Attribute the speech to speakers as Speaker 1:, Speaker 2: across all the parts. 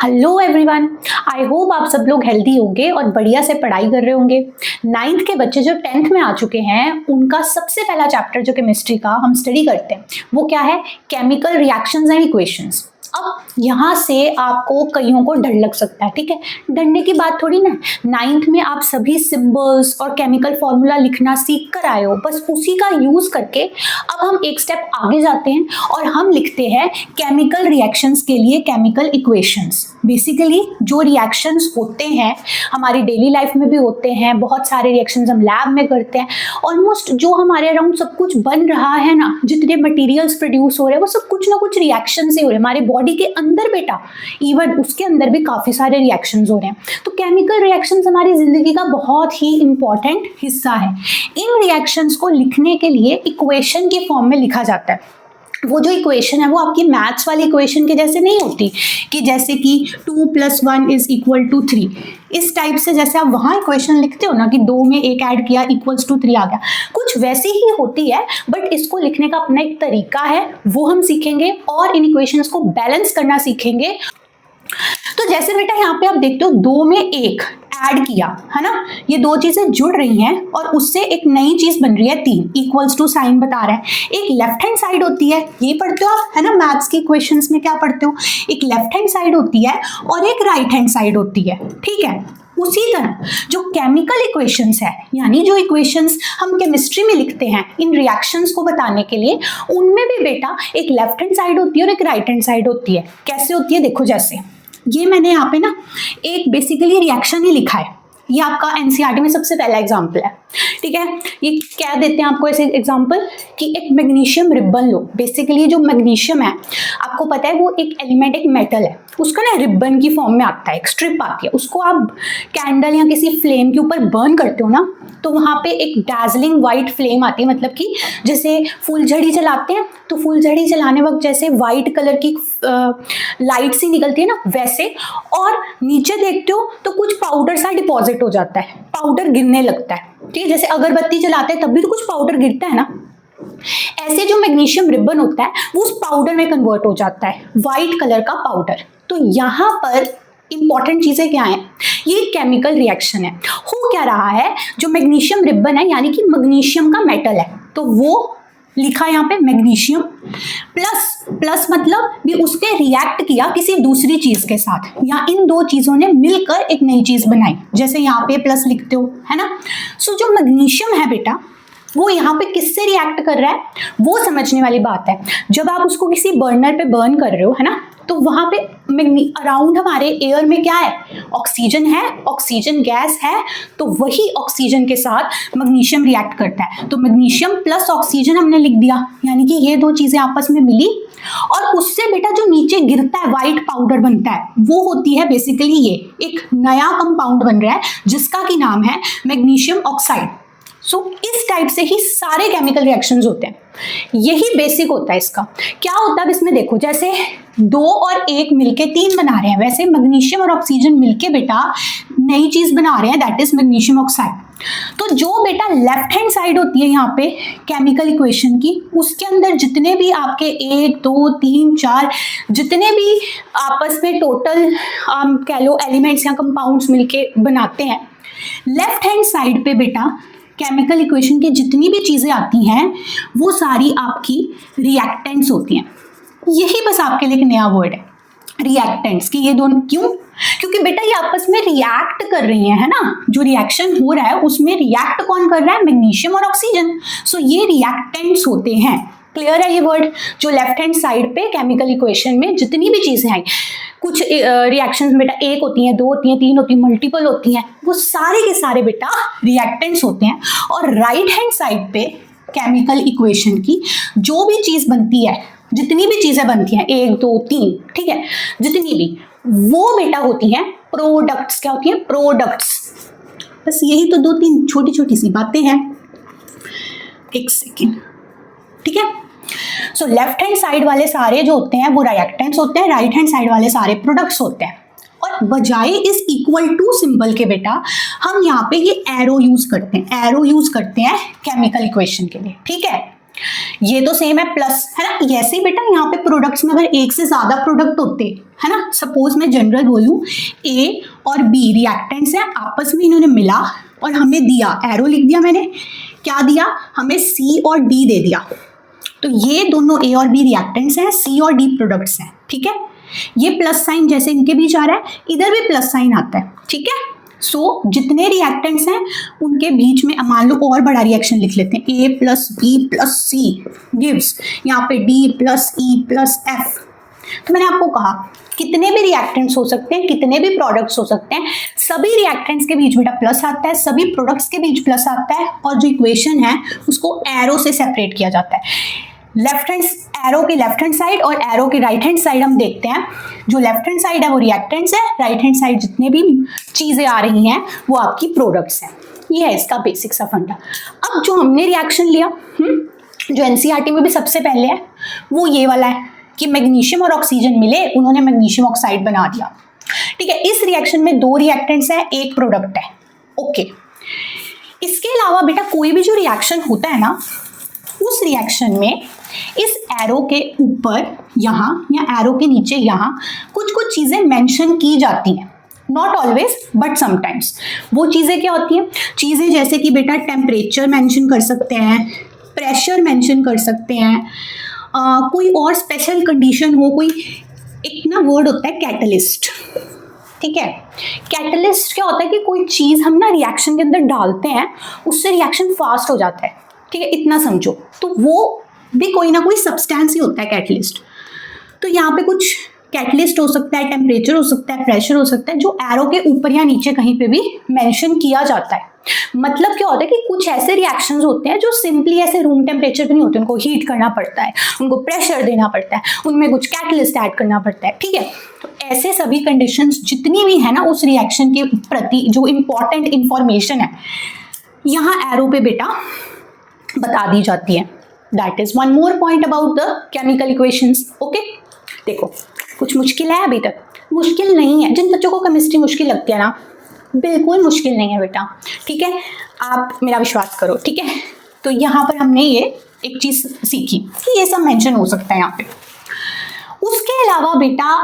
Speaker 1: Hello everyone, I hope आप सब लोग हेल्दी होंगे और बढ़िया से पढ़ाई कर रहे होंगे। 9th के बच्चे जो 10th में आ चुके हैं उनका सबसे पहला चैप्टर जो केमिस्ट्री का हम स्टडी करते हैं वो क्या है? Chemical reactions and equations. अब यहाँ से आपको कईयों को डर लग सकता है, ठीक है। डरने की बात थोड़ी ना। 9th में आप सभी सिंबल्स और केमिकल फॉर्मूला लिखना सीख कर आए हो, बस उसी का यूज करके अब हम एक स्टेप आगे जाते हैं और हम लिखते हैं केमिकल रिएक्शंस के लिए केमिकल इक्वेशंस। बेसिकली जो रिएक्शंस होते हैं हमारी डेली लाइफ में भी होते हैं, बहुत सारे रिएक्शंस हम लैब में करते हैं। ऑलमोस्ट जो हमारे अराउंड सब कुछ बन रहा है ना, जितने मटेरियल्स प्रोड्यूस हो रहे हैं वो सब कुछ ना कुछ रिएक्शन से हो रहे हैं। हमारे बॉडी के अंदर बेटा, इवन उसके अंदर भी काफी सारे रिएक्शंस हो रहे हैं। तो केमिकल रिएक्शंस हमारी जिंदगी का बहुत ही इंपॉर्टेंट हिस्सा है। इन रिएक्शंस को लिखने के लिए इक्वेशन के फॉर्म में लिखा जाता है। वो जो इक्वेशन है वो आपकी मैथ्स वाली इक्वेशन के जैसे नहीं होती कि जैसे कि 2 + 1 = 3। इस टाइप से जैसे आप वहाँ इक्वेशन लिखते हो ना कि 2 में 1 ऐड किया = 3 आ गया, कुछ वैसी ही होती है। बट इसको लिखने का अपना एक तरीका है, वो हम सीखेंगे और इन इक्वेशंस को बैलेंस करना सीखेंगे। तो जैसे बेटा यहाँ पे आप देखते हो 2 में 1 ऐड किया है ना, ये दो चीजें जुड़ रही हैं और उससे एक नई चीज बन रही है 3 = साइन बता रहा है। एक लेफ्ट हैंड साइड होती है, ये पढ़ते हो आप है ना, मैथ्स की इक्वेशंस में क्या पढ़ते हो, एक लेफ्ट हैंड साइड होती है और एक राइट हैंड साइड होती है, ठीक है। उसी तरह जो केमिकल इक्वेशंस है, यानी जो इक्वेशंस हम केमिस्ट्री में लिखते हैं इन रिएक्शंस को बताने के लिए, उनमें भी बेटा एक लेफ्ट हैंड साइड होती है और एक राइट हैंड साइड होती है। कैसे होती है देखो, जैसे ये मैंने यहाँ पे ना एक बेसिकली रिएक्शन ही लिखा है, ये आपका एनसीईआरटी में सबसे पहला एग्जाम्पल है, ठीक है। ये क्या देते हैं आपको ऐसे एग्जाम्पल कि एक मैग्नीशियम रिबन लो। बेसिकली जो मैग्नीशियम है आपको पता है वो एक एलिमेंट, एक मेटल है, उसका ना रिबन की फॉर्म में आता है, एक स्ट्रिप आती है, उसको आप कैंडल या किसी फ्लेम के ऊपर बर्न करते हो ना तो वहाँ पे एक डार्जलिंग वाइट फ्लेम आती है। मतलब कि जैसे फुलझड़ी जलाते हैं तो फुलझड़ी जलाने वक्त जैसे वाइट कलर की लाइट सी निकलती है ना, वैसे। और नीचे देखते हो तो कुछ पाउडर सा डिपॉजिट हो जाता है, पाउडर गिरने लगता है, ठीक है। जैसे अगरबत्ती जलाते हैं तब भी तो कुछ पाउडर गिरता है ना, ऐसे जो मैग्नीशियम रिबन होता है वो उस पाउडर में कन्वर्ट हो जाता है, वाइट कलर का पाउडर। तो यहाँ पर इंपॉर्टेंट चीजें क्या हैं, ये केमिकल रिएक्शन है। हो क्या रहा है, जो मैग्नीशियम रिबन है यानी कि मैग्नीशियम का मेटल है, तो वो लिखा यहाँ पे मैग्नीशियम प्लस मतलब भी उसके रिएक्ट किया किसी दूसरी चीज के साथ, या इन दो चीजों ने मिलकर एक नई चीज बनाई, जैसे यहाँ पे प्लस लिखते हो है ना। सो जो मैग्नीशियम है बेटा वो यहाँ पे किससे रिएक्ट कर रहा है वो समझने वाली बात है। जब आप उसको किसी बर्नर पे बर्न कर रहे हो है ना, तो वहां पे अराउंड हमारे एयर में क्या है, ऑक्सीजन है, ऑक्सीजन गैस है, तो वही ऑक्सीजन के साथ मैग्नीशियम रिएक्ट करता है। तो मैग्नीशियम प्लस ऑक्सीजन हमने लिख दिया, यानी कि ये दो चीजें आपस में मिली और उससे बेटा जो नीचे गिरता है व्हाइट पाउडर बनता है, वो होती है बेसिकली ये एक नया कंपाउंड बन रहा है जिसका की नाम है मैग्नीशियम ऑक्साइड। सो इस टाइप से ही सारे केमिकल रिएक्शंस होते हैं, यही बेसिक होता है इसका। क्या होता है अब इसमें देखो, जैसे 2 और 1 मिलके 3 बना रहे हैं, वैसे मैग्नीशियम और ऑक्सीजन मिलके बेटा नई चीज बना रहे हैं, दैट इज मैग्नीशियम ऑक्साइड। तो जो बेटा लेफ्ट हैंड साइड होती है यहाँ पे केमिकल इक्वेशन की, उसके अंदर जितने भी आपके 1 2 3 4 जितने भी आपस में टोटल कह लो एलिमेंट्स या कंपाउंड्स मिलके बनाते हैं, लेफ्ट हैंड साइड पे बेटा केमिकल इक्वेशन की जितनी भी चीजें आती हैं वो सारी आपकी रिएक्टेंट्स होती हैं। यही बस आपके लिए एक नया वर्ड है रिएक्टेंट्स की। ये दोनों क्यों? क्योंकि बेटा ये आपस में रिएक्ट कर रही हैं है ना, जो रिएक्शन हो रहा है उसमें रिएक्ट कौन कर रहा है, मैग्नीशियम और ऑक्सीजन। सो ये रिएक्टेंट्स होते हैं। क्लियर है ये वर्ड? जो लेफ्ट हैंड साइड पे केमिकल इक्वेशन में जितनी भी चीजें हैं, कुछ रिएक्शंस बेटा 1 होती हैं, 2 होती हैं, 3 होती हैं, मल्टीपल होती हैं, वो सारे के सारे बेटा रिएक्टेंट्स होते हैं। और राइट हैंड साइड पे केमिकल इक्वेशन की जो भी चीज बनती है, जितनी भी चीजें बनती हैं 1 2 3, ठीक है, जितनी भी, वो बेटा होती हैं प्रोडक्ट्स। क्या होती हैं? प्रोडक्ट्स। बस यही तो 2-3 छोटी छोटी सी बातें हैं। एक सेकेंड, ठीक है। सो लेफ्ट हैंड साइड वाले सारे जो होते हैं वो रिएक्टेंट्स होते हैं, राइट हैंड साइड वाले सारे प्रोडक्ट्स होते हैं। और बजाय इस = सिंबल के बेटा हम यहाँ पे ये एरो यूज करते हैं, एरो यूज करते हैं केमिकल इक्वेशन के लिए, ठीक है। ये तो सेम है प्लस, है ना। ऐसे ही बेटा यहाँ पे प्रोडक्ट्स में अगर एक से ज्यादा प्रोडक्ट होते, है ना, सपोज मैं जनरल बोलूं ए और बी रिएक्टेंट्स हैं, आपस में इन्होंने मिला और हमें दिया, एरो लिख दिया मैंने, क्या दिया हमें, सी और डी दे दिया। तो ये दोनों ए और बी रिएक्टेंट्स हैं, सी और डी प्रोडक्ट्स हैं, ठीक है। ये प्लस साइन जैसे इनके बीच आ रहा है, इधर भी प्लस साइन आता है, ठीक है। सो जितने रिएक्टेंट्स हैं उनके बीच में मान लो और बड़ा रिएक्शन लिख लेते हैं, ए प्लस बी प्लस सी गिव्स यहाँ पे D plus E plus F. तो मैंने आपको कहा कितने भी रिएक्टेंट्स हो सकते हैं, कितने भी प्रोडक्ट्स हो सकते हैं, सभी रिएक्टेंट्स के बीच बेटा प्लस आता है, सभी प्रोडक्ट्स के बीच प्लस आता है, और जो इक्वेशन है उसको एरो से सेपरेट किया जाता है। लेफ्ट हैंड एरो की लेफ्ट हैंड साइड और एरो की राइट हैंड साइड हम देखते हैं। जो लेफ्ट हैंड साइड है वो रिएक्टेंट्स है, राइट हैंड साइड जितने भी चीजें आ रही हैं वो आपकी प्रोडक्ट्स हैं। ये है इसका बेसिक सा फंडा। अब जो हमने रिएक्शन लिया जो एनसीईआरटी में भी सबसे पहले है वो ये वाला है कि मैग्नीशियम और ऑक्सीजन मिले, उन्होंने मैग्नीशियम ऑक्साइड बना दिया, ठीक है। इस रिएक्शन में 2 रिएक्टेंट्स हैं, एक प्रोडक्ट है, ओके। इसके अलावा बेटा कोई भी जो रिएक्शन होता है ना, उस रिएक्शन में इस एरो के ऊपर यहाँ या एरो के नीचे यहाँ कुछ कुछ चीजें मेंशन की जाती हैं, नॉट ऑलवेज बट समटाइम्स। वो चीजें क्या होती हैं, चीजें जैसे कि बेटा टेम्परेचर मेंशन कर सकते हैं, प्रेशर मेंशन कर सकते हैं, कोई और स्पेशल कंडीशन हो, कोई एक ना वर्ड होता है कैटलिस्ट, ठीक है। कैटलिस्ट क्या होता है कि कोई चीज हम ना रिएक्शन के अंदर डालते हैं, उससे रिएक्शन फास्ट हो जाता है, ठीक है, इतना समझो। तो वो भी कोई ना कोई सब्सटेंस ही होता है कैटलिस्ट। तो यहाँ पे कुछ कैटलिस्ट हो सकता है, टेम्परेचर हो सकता है, प्रेशर हो सकता है, जो एरो के ऊपर या नीचे कहीं पे भी मेंशन किया जाता है। मतलब क्या होता है कि कुछ ऐसे रिएक्शंस होते हैं जो सिंपली ऐसे रूम टेम्परेचर पे नहीं होते, उनको हीट करना पड़ता है, उनको प्रेशर देना पड़ता है, उनमें कुछ कैटलिस्ट ऐड करना पड़ता है, ठीक है। तो ऐसे सभी कंडीशंस जितनी भी है ना उस रिएक्शन के प्रति जो इंपॉर्टेंट इंफॉर्मेशन है यहाँ एरो पे बेटा बता दी जाती है। That is one more point about the chemical equations, okay. देखो कुछ मुश्किल है अभी तक? मुश्किल नहीं है। जिन बच्चों को केमिस्ट्री मुश्किल लगती है ना, बिल्कुल मुश्किल नहीं है बेटा, ठीक है, आप मेरा विश्वास करो, ठीक है। तो यहाँ पर हमने ये एक चीज सीखी कि ये सब मेंशन हो सकता है यहाँ पे। उसके अलावा बेटा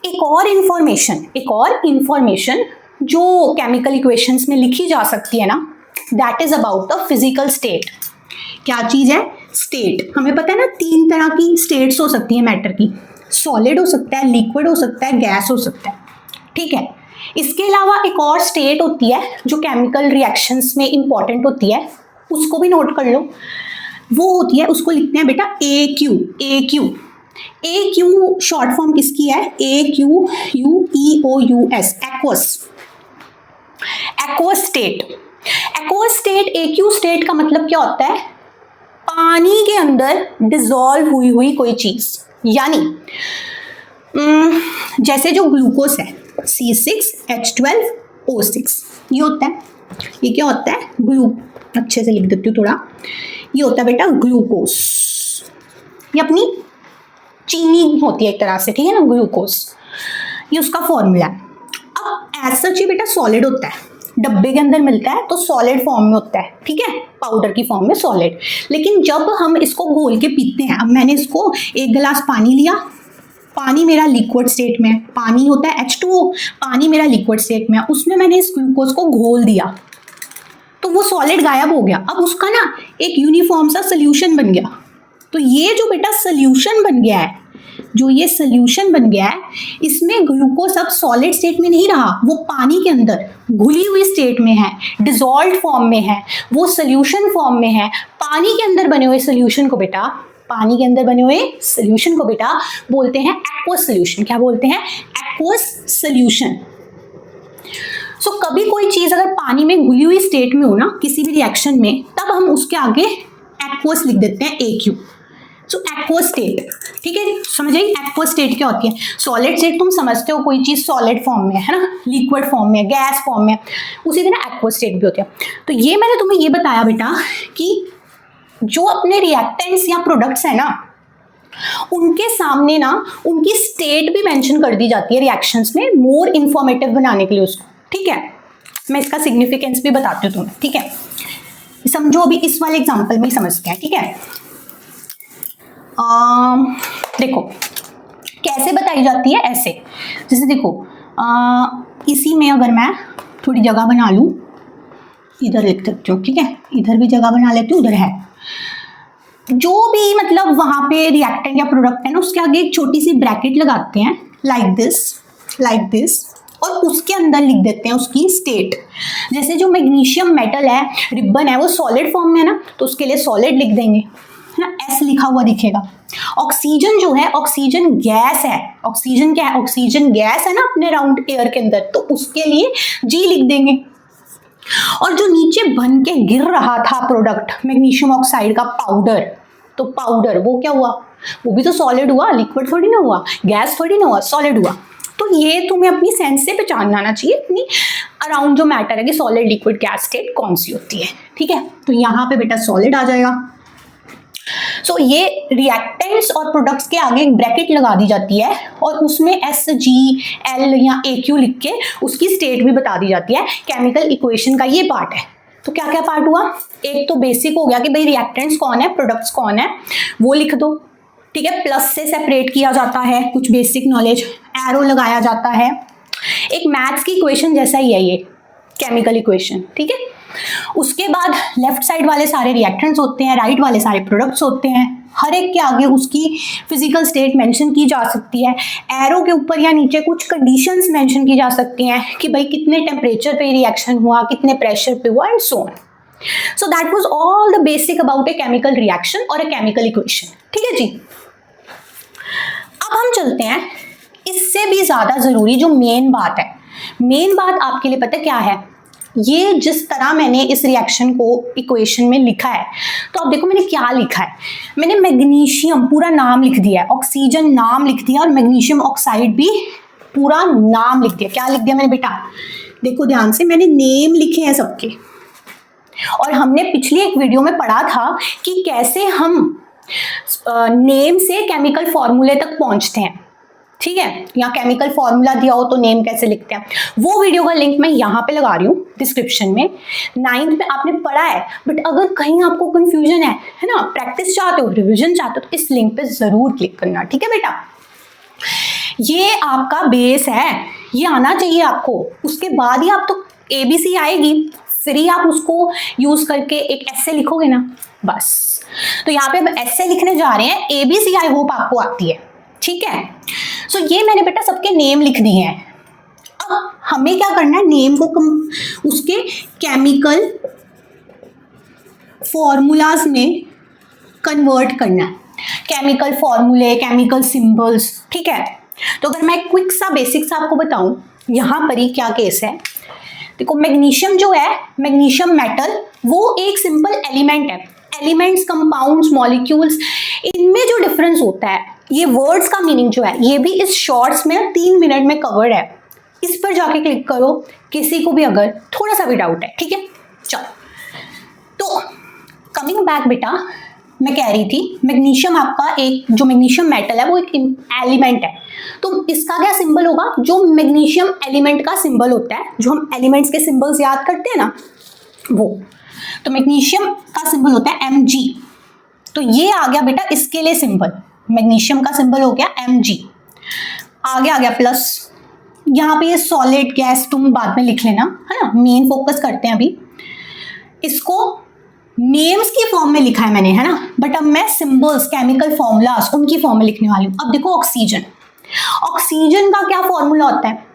Speaker 1: एक और इंफॉर्मेशन जो केमिकल इक्वेशंस में लिखी जा सकती है ना, that is about the physical state. क्या चीज है? स्टेट। हमें पता है ना 3 तरह की स्टेट्स हो सकती है मैटर की, सॉलिड हो सकता है, लिक्विड हो सकता है, गैस हो सकता है, ठीक है। इसके अलावा एक और स्टेट होती है जो केमिकल रिएक्शंस में इंपॉर्टेंट होती है, उसको भी नोट कर लो। वो होती है, उसको लिखते हैं बेटा AQ। AQ शॉर्ट फॉर्म किसकी है? AQUEOUS, aqueous state. Aqueous state, AQ state का मतलब क्या होता है? पानी के अंदर डिसॉल्व हुई कोई चीज, यानी जैसे जो ग्लूकोज है C6H12O6, ये होता है, ये क्या होता है? अच्छे से लिख देती हूँ थोड़ा, ये होता है बेटा ग्लूकोज। ये अपनी चीनी होती है एक तरह से, ठीक है ना, ग्लूकोज, ये उसका फॉर्मूला है। अब एज सच ये बेटा सॉलिड होता है, डब्बे के अंदर मिलता है तो सॉलिड फॉर्म में होता है, ठीक है, पाउडर की फॉर्म में सॉलिड। लेकिन जब हम इसको घोल के पीते हैं, अब मैंने इसको 1 गिलास पानी लिया, पानी मेरा लिक्विड स्टेट में है, पानी होता है H2O, पानी मेरा लिक्विड स्टेट में है, उसमें मैंने इस ग्लूकोज को घोल दिया तो वो सॉलिड गायब हो गया। अब उसका ना एक यूनिफॉर्म सा सोल्यूशन बन गया। तो ये जो बेटा सोल्यूशन बन गया है, इसमें ग्लूकोज अब सॉलिड स्टेट में नहीं रहा, वो पानी के अंदर घुली हुई स्टेट में है, डिसॉल्व्ड फॉर्म में है, वो सोल्यूशन फॉर्म में है। पानी के अंदर बने हुए सोल्यूशन को बेटा बोलते हैं एक्वस सोल्यूशन। क्या बोलते हैं? Aqueous solution. सो कभी कोई चीज अगर पानी में घुली हुई स्टेट में हो ना किसी भी रिएक्शन में, तब हम उसके आगे एक्वस लिख देते हैं AQ। सो एक्वस स्टेट, ठीक है, समझ आई? एक्वस स्टेट क्या होती है? सॉलिड स्टेट तुम समझते हो, कोई चीज सॉलिड फॉर्म में है ना, लिक्विड फॉर्म में, गैस फॉर्म में, उसी तरह एक्वस स्टेट भी होती है। तो ये मैंने तुम्हें ये बताया बेटा कि जो अपने रिएक्टेंट्स या प्रोडक्ट्स है ना, उनके सामने ना उनकी स्टेट भी मेंशन कर दी जाती है रिएक्शंस में, मोर इंफॉर्मेटिव बनाने के लिए उसको, ठीक है। मैं इसका सिग्निफिकेंस भी बताती हूँ तुम्हें, ठीक है। समझो अभी इस वाले एग्जांपल में ही समझते हैं, ठीक है। देखो कैसे बताई जाती है, ऐसे जैसे देखो इसी में अगर मैं थोड़ी जगह बना लूँ, इधर लिख सकती हूँ, ठीक है, इधर भी जगह बना लेती हूँ, उधर है जो भी मतलब वहाँ पे रिएक्टेंट या प्रोडक्ट है ना, उसके आगे एक छोटी सी ब्रैकेट लगाते हैं लाइक दिस और उसके अंदर लिख देते हैं उसकी स्टेट। जैसे जो मैग्नीशियम मेटल है, रिबन है, वो सॉलिड फॉर्म में है ना, तो उसके लिए सॉलिड लिख देंगे, है ना, एस लिखा हुआ दिखेगा। ऑक्सीजन जो है, ऑक्सीजन गैस है, ऑक्सीजन क्या है, ऑक्सीजन गैस है ना अपने राउंड एयर के अंदर, तो उसके लिए जी लिख देंगे। और जो नीचे बन के गिर रहा था प्रोडक्ट मैग्नीशियम ऑक्साइड का पाउडर, तो पाउडर वो क्या हुआ, वो भी तो सॉलिड हुआ, लिक्विड थोड़ी ना हुआ, गैस थोड़ी ना हुआ, सॉलिड हुआ। तो ये तुम्हें अपनी सेंस से पहचानना आना चाहिए अपनी अराउंड जो मैटर है कि सॉलिड लिक्विड गैस स्टेट कौन सी होती है, ठीक है। तो यहाँ पे बेटा सॉलिड आ जाएगा। सो ये रिएक्टेंट्स और प्रोडक्ट्स के आगे एक ब्रैकेट लगा दी जाती है और उसमें SgL या AQ लिख के उसकी स्टेट भी बता दी जाती है। केमिकल इक्वेशन का ये पार्ट है। तो क्या क्या पार्ट हुआ, एक तो बेसिक हो गया कि भाई रिएक्टेंट्स कौन है, प्रोडक्ट्स कौन है, वो लिख दो, ठीक है। प्लस से सेपरेट किया जाता है, कुछ बेसिक नॉलेज, एरो लगाया जाता है, एक मैथ्स की इक्वेशन जैसा ही है ये केमिकल इक्वेशन, ठीक है। उसके बाद लेफ्ट साइड वाले सारे रिएक्टेंट्स होते हैं, राइट वाले सारे प्रोडक्ट्स होते हैं, हर एक के आगे उसकी फिजिकल स्टेट मेंशन की जा सकती है। एरो के ऊपर या नीचे कुछ कंडीशंस मेंशन की जा सकती हैं कि भाई कितने टेम्परेचर पे रिएक्शन हुआ, कितने प्रेशर पे हुआ, and so on. So that was all the basic about a chemical reaction और ए केमिकल इक्वेशन, ठीक है जी। अब हम चलते हैं इससे भी ज्यादा जरूरी जो मेन बात है। मेन बात आपके लिए पता क्या है, ये जिस तरह मैंने इस रिएक्शन को इक्वेशन में लिखा है, तो अब देखो मैंने क्या लिखा है, मैंने मैग्नीशियम पूरा नाम लिख दिया है, ऑक्सीजन नाम लिख दिया और मैग्नीशियम ऑक्साइड भी पूरा नाम लिख दिया। क्या लिख दिया मैंने बेटा, देखो ध्यान से, मैंने नेम लिखे हैं सबके। और हमने पिछली एक वीडियो में पढ़ा था कि कैसे हम नेम से केमिकल फॉर्मूले तक पहुंचते हैं, ठीक है। यहाँ केमिकल फॉर्मूला दिया हो तो नेम कैसे लिखते हैं, वो वीडियो का लिंक मैं यहाँ पे लगा रही हूँ डिस्क्रिप्शन में। 9th में आपने पढ़ा है, बट अगर कहीं आपको कंफ्यूजन है ना, प्रैक्टिस चाहते हो, रिवीजन चाहते हो, तो इस लिंक पे जरूर क्लिक करना, ठीक है बेटा। ये आपका बेस है, ये आना चाहिए आपको, उसके बाद ही आप तो ABC आएगी, फिर ही आप उसको यूज करके एक एस्से लिखोगे ना, बस। तो यहाँ पे हम एस्से लिखने जा रहे हैं, ABC आई होप आपको आती है, ठीक है। सो ये मैंने बेटा सबके नेम लिख दिए हैं। अब हमें क्या करना है, नेम को उसके केमिकल फॉर्मूलाज में कन्वर्ट करना है, केमिकल फॉर्मूले, केमिकल सिंबल्स, ठीक है। तो अगर मैं क्विक सा बेसिक सा आपको बताऊं, यहां पर ही क्या केस है, देखो मैग्नीशियम जो है, मैग्नीशियम मेटल, वो एक सिंपल एलिमेंट है। एलिमेंट्स, कंपाउंड्स, मॉलिक्यूल्स, इनमें जो डिफरेंस होता है, ये वर्ड्स का मीनिंग जो है, ये भी इस शॉर्ट्स में 3 मिनट में कवर्ड है। इस पर जाके क्लिक करो किसी को भी अगर थोड़ा सा भी डाउट है, ठीक है। चलो, तो कमिंग बैक बेटा, मैं कह रही थी मैग्नीशियम आपका एक जो मैग्नीशियम मेटल है वो एक एलिमेंट है। तो इसका क्या सिंबल होगा, जो मैग्नीशियम एलिमेंट का सिंबल होता है, जो हम एलिमेंट्स के सिंबल्स याद करते हैं ना, वो तो मैग्नीशियम का सिंबल होता है Mg। तो ये आ गया बेटा इसके लिए सिंबल, मैग्नीशियम का सिंबल हो गया Mg। आगे आ गया प्लस, यहाँ पे ये सॉलिड गैस तुम बाद में लिख लेना, है ना, मेन फोकस करते हैं अभी। इसको नेम्स की फॉर्म में लिखा है मैंने, है ना, बट अब मैं सिंबल्स, केमिकल फॉर्मूलाज उनकी फॉर्म में लिखने वाली हूँ। अब देखो ऑक्सीजन, ऑक्सीजन का क्या फॉर्मूला होता है।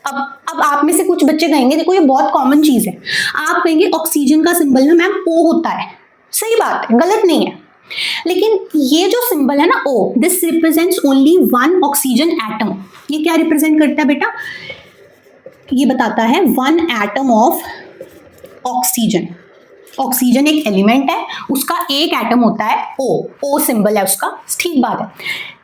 Speaker 1: अब आप में से कुछ बच्चे कहेंगे, देखो ये बहुत कॉमन चीज है, आप कहेंगे ऑक्सीजन का सिंबल ना मैम O होता है, सही बात है, गलत नहीं है, लेकिन ये जो सिंबल है ना O, this represents only 1 oxygen atom. ये क्या रिप्रेजेंट करता है बेटा, ये बताता है 1 एटम ऑफ ऑक्सीजन। ऑक्सीजन एक एलिमेंट है, उसका एक एटम होता है O सिंबल है उसका, ठीक बात है।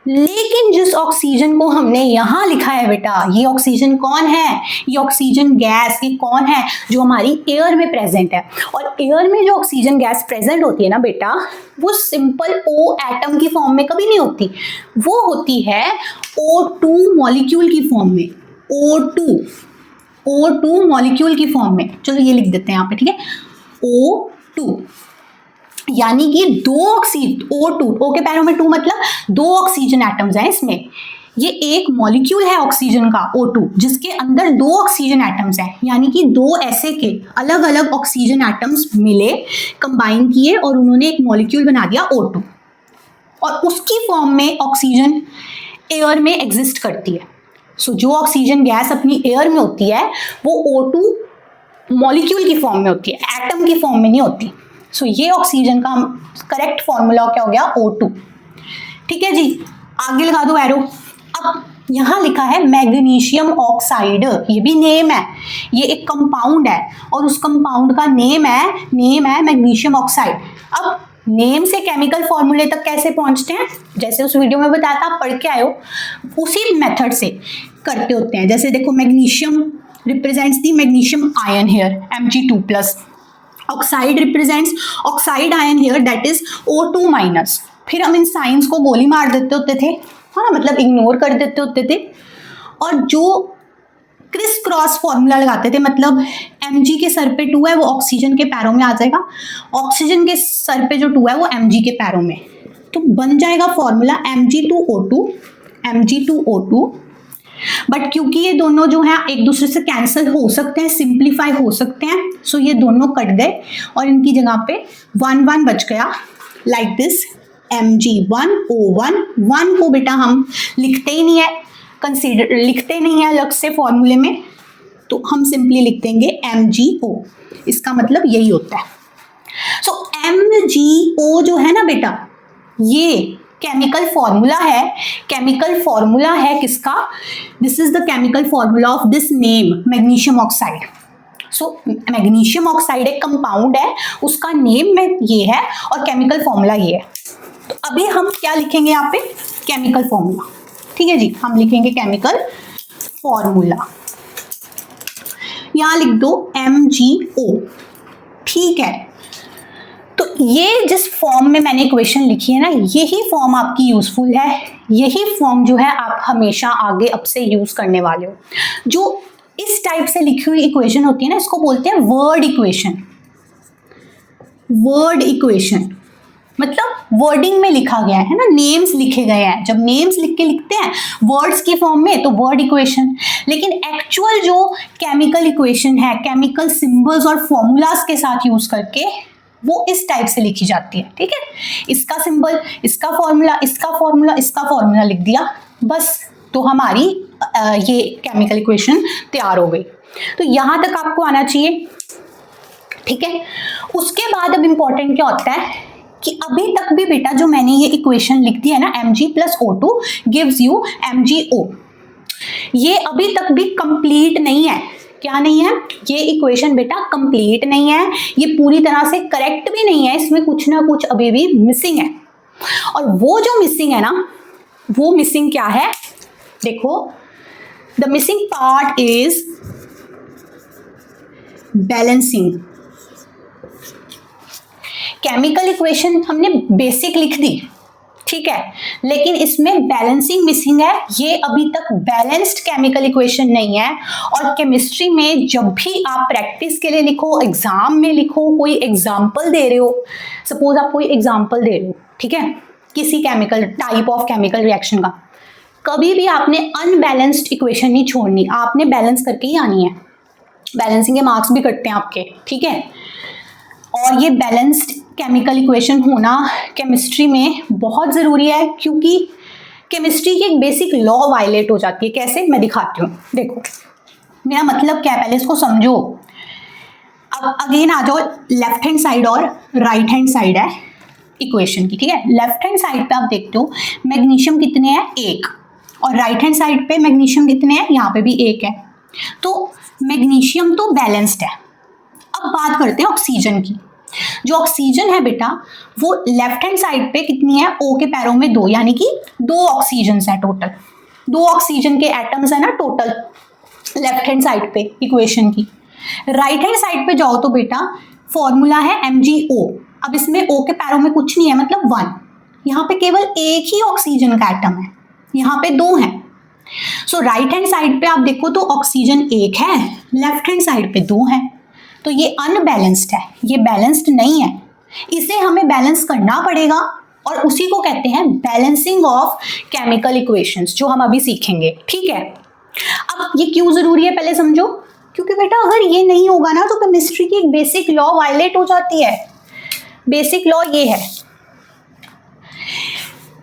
Speaker 1: लेकिन जिस ऑक्सीजन को हमने यहां लिखा है बेटा, ये ऑक्सीजन कौन है, ये ऑक्सीजन गैस, ये कौन है, जो हमारी एयर में प्रेजेंट है। और एयर में जो ऑक्सीजन गैस प्रेजेंट होती है ना बेटा, वो सिंपल O एटम की फॉर्म में कभी नहीं होती, वो होती है O2 मॉलिक्यूल की फॉर्म में, O2 मॉलिक्यूल की फॉर्म में। चलो ये लिख देते हैं यहाँ पे, ठीक है, O2। यानी कि दो ऑक्सीजन O2, O के पैरों में 2 मतलब 2 ऑक्सीजन एटम्स हैं इसमें। ये एक मॉलिक्यूल है ऑक्सीजन का O2 जिसके अंदर 2 ऑक्सीजन एटम्स हैं, यानी कि 2 ऐसे के अलग अलग ऑक्सीजन एटम्स मिले, कंबाइन किए और उन्होंने एक मॉलिक्यूल बना दिया O2, और उसकी फॉर्म में ऑक्सीजन एयर में एग्जिस्ट करती है। सो जो ऑक्सीजन गैस अपनी एयर में होती है वो O2 मॉलिक्यूल की फॉर्म में होती है, एटम की फॉर्म में नहीं होती। सो ये ऑक्सीजन का करेक्ट फॉर्मूला क्या हो गया, O2। ठीक है जी, आगे लगा दो एरो। अब यहाँ लिखा है मैग्नीशियम ऑक्साइड, ये भी नेम है, ये एक कंपाउंड है और उस कंपाउंड का नेम है मैग्नीशियम ऑक्साइड। अब नेम से केमिकल फॉर्मूले तक कैसे पहुंचते हैं, जैसे उस वीडियो में बताया था, आप पढ़ के आए हो, उसी मेथड से करते होते हैं। जैसे देखो magnesium represents the magnesium ion here Mg2+, oxide represents oxide ion here that is O2-। फिर हम इन साइंस को गोली मार देते होते थे, हाँ मतलब इग्नोर कर देते होते थे, और जो क्रिस क्रॉस फॉर्मूला लगाते थे, मतलब Mg के सर पे 2 है वो ऑक्सीजन के पैरों में आ जाएगा, ऑक्सीजन के सर पे जो 2 है वो Mg के पैरों में, तो बन जाएगा फॉर्मूला Mg2O2। बट क्योंकि ये दोनों जो है एक दूसरे से कैंसिल हो सकते हैं, सिंप्लीफाई हो सकते हैं, सो ये दोनों कट गए और इनकी जगह पे 1 बच गया, लाइक दिस Mg1O1। 1 को बेटा हम लिखते ही नहीं है, लिखते नहीं है अलग से फॉर्मूले में, तो हम सिंपली लिख देंगे MgO, इसका मतलब यही होता है। सो MgO जो है ना बेटा, ये केमिकल फॉर्मूला है किसका, this is the chemical formula of this name magnesium oxide. So magnesium oxide एक कंपाउंड है, उसका नेम में ये है और केमिकल फॉर्मूला ये है। तो अभी हम क्या लिखेंगे यहाँ पे, केमिकल फॉर्मूला। ठीक है जी, हम लिखेंगे केमिकल फॉर्मूला, यहां लिख दो MgO। ठीक है, तो ये जिस फॉर्म में मैंने इक्वेशन लिखी है ना, यही फॉर्म आपकी यूजफुल है, यही फॉर्म जो है आप हमेशा आगे अब से यूज करने वाले हो। जो इस टाइप से लिखी हुई इक्वेशन होती है ना, इसको बोलते हैं वर्ड इक्वेशन, मतलब वर्डिंग में लिखा गया है ना, नेम्स लिखे गए हैं। जब नेम्स लिख के लिखते हैं वर्ड्स की फॉर्म में तो वर्ड इक्वेशन, लेकिन एक्चुअल जो केमिकल इक्वेशन है, केमिकल सिंबल्स और फॉर्मूलाज के साथ यूज करके, वो इस टाइप से लिखी जाती है। ठीक है, इसका सिंबल, इसका फॉर्मूला, इसका फॉर्मूला, इसका फॉर्मूला लिख दिया बस, तो हमारी ये केमिकल इक्वेशन तैयार हो गई। तो यहाँ तक आपको आना चाहिए। ठीक है, उसके बाद अब इम्पोर्टेंट क्या होता है कि अभी तक भी बेटा जो मैंने ये इक्वेशन लिख दी है ना, Mg+O2 गिव्स यू MgO, ये अभी तक भी कंप्लीट नहीं है। क्या नहीं है, ये इक्वेशन बेटा कंप्लीट नहीं है, ये पूरी तरह से करेक्ट भी नहीं है, इसमें कुछ ना कुछ अभी भी मिसिंग है। और वो जो मिसिंग है ना, वो मिसिंग क्या है, देखो, the missing part is balancing. Chemical equation हमने बेसिक लिख दी, ठीक है, लेकिन इसमें बैलेंसिंग मिसिंग है, ये अभी तक बैलेंस्ड केमिकल इक्वेशन नहीं है। और केमिस्ट्री में जब भी आप प्रैक्टिस के लिए लिखो, एग्जाम में लिखो, कोई एग्जाम्पल दे रहे हो, सपोज आप कोई एग्जाम्पल दे रहे हो, ठीक है, किसी chemical type of chemical reaction का, कभी भी आपने अनबैलेंस्ड इक्वेशन नहीं छोड़नी, आपने बैलेंस करके ही आनी है। बैलेंसिंग के मार्क्स भी कटते हैं आपके, ठीक है। और ये बैलेंस्ड केमिकल इक्वेशन होना केमिस्ट्री में बहुत ज़रूरी है, क्योंकि केमिस्ट्री की एक बेसिक लॉ वायलेट हो जाती है। कैसे, मैं दिखाती हूँ, देखो मेरा मतलब क्या है, पहले इसको समझो। अब अगेन आ जाओ, लेफ्ट हैंड साइड और राइट हैंड साइड है इक्वेशन की, ठीक है। लेफ्ट हैंड साइड पे आप देखते हो मैग्नीशियम कितने हैं, 1, और राइट हैंड साइड पे मैग्नीशियम कितने हैं, यहाँ पे भी 1 है। तो मैग्नीशियम तो बैलेंस्ड है। अब बात करते हैं ऑक्सीजन की। जो ऑक्सीजन है बेटा, वो लेफ्ट हैंड साइड पे कितनी है, O के पैरों में 2, यानी कि 2 ऑक्सीजन है टोटल, 2 ऑक्सीजन के एटम्स है ना टोटल लेफ्ट हैंड साइड पे इक्वेशन की। राइट हैंड साइड पे जाओ तो बेटा फॉर्मूला है MgO। अब इसमें O के पैरों में कुछ नहीं है, मतलब 1, यहाँ पे केवल एक ही ऑक्सीजन का एटम है, यहाँ पे 2 है। सो राइट हैंड साइड पे आप देखो तो ऑक्सीजन 1 है, लेफ्ट हैंड साइड पे 2 है, तो ये अनबैलेंस्ड है, ये बैलेंस्ड नहीं है। इसे हमें बैलेंस करना पड़ेगा और उसी को कहते हैं बैलेंसिंग ऑफ केमिकल इक्वेशंस, जो हम अभी सीखेंगे। ठीक है, अब ये क्यों जरूरी है पहले समझो, क्योंकि बेटा अगर ये नहीं होगा ना तो केमिस्ट्री की एक बेसिक लॉ वायलेट हो जाती है। बेसिक लॉ ये है,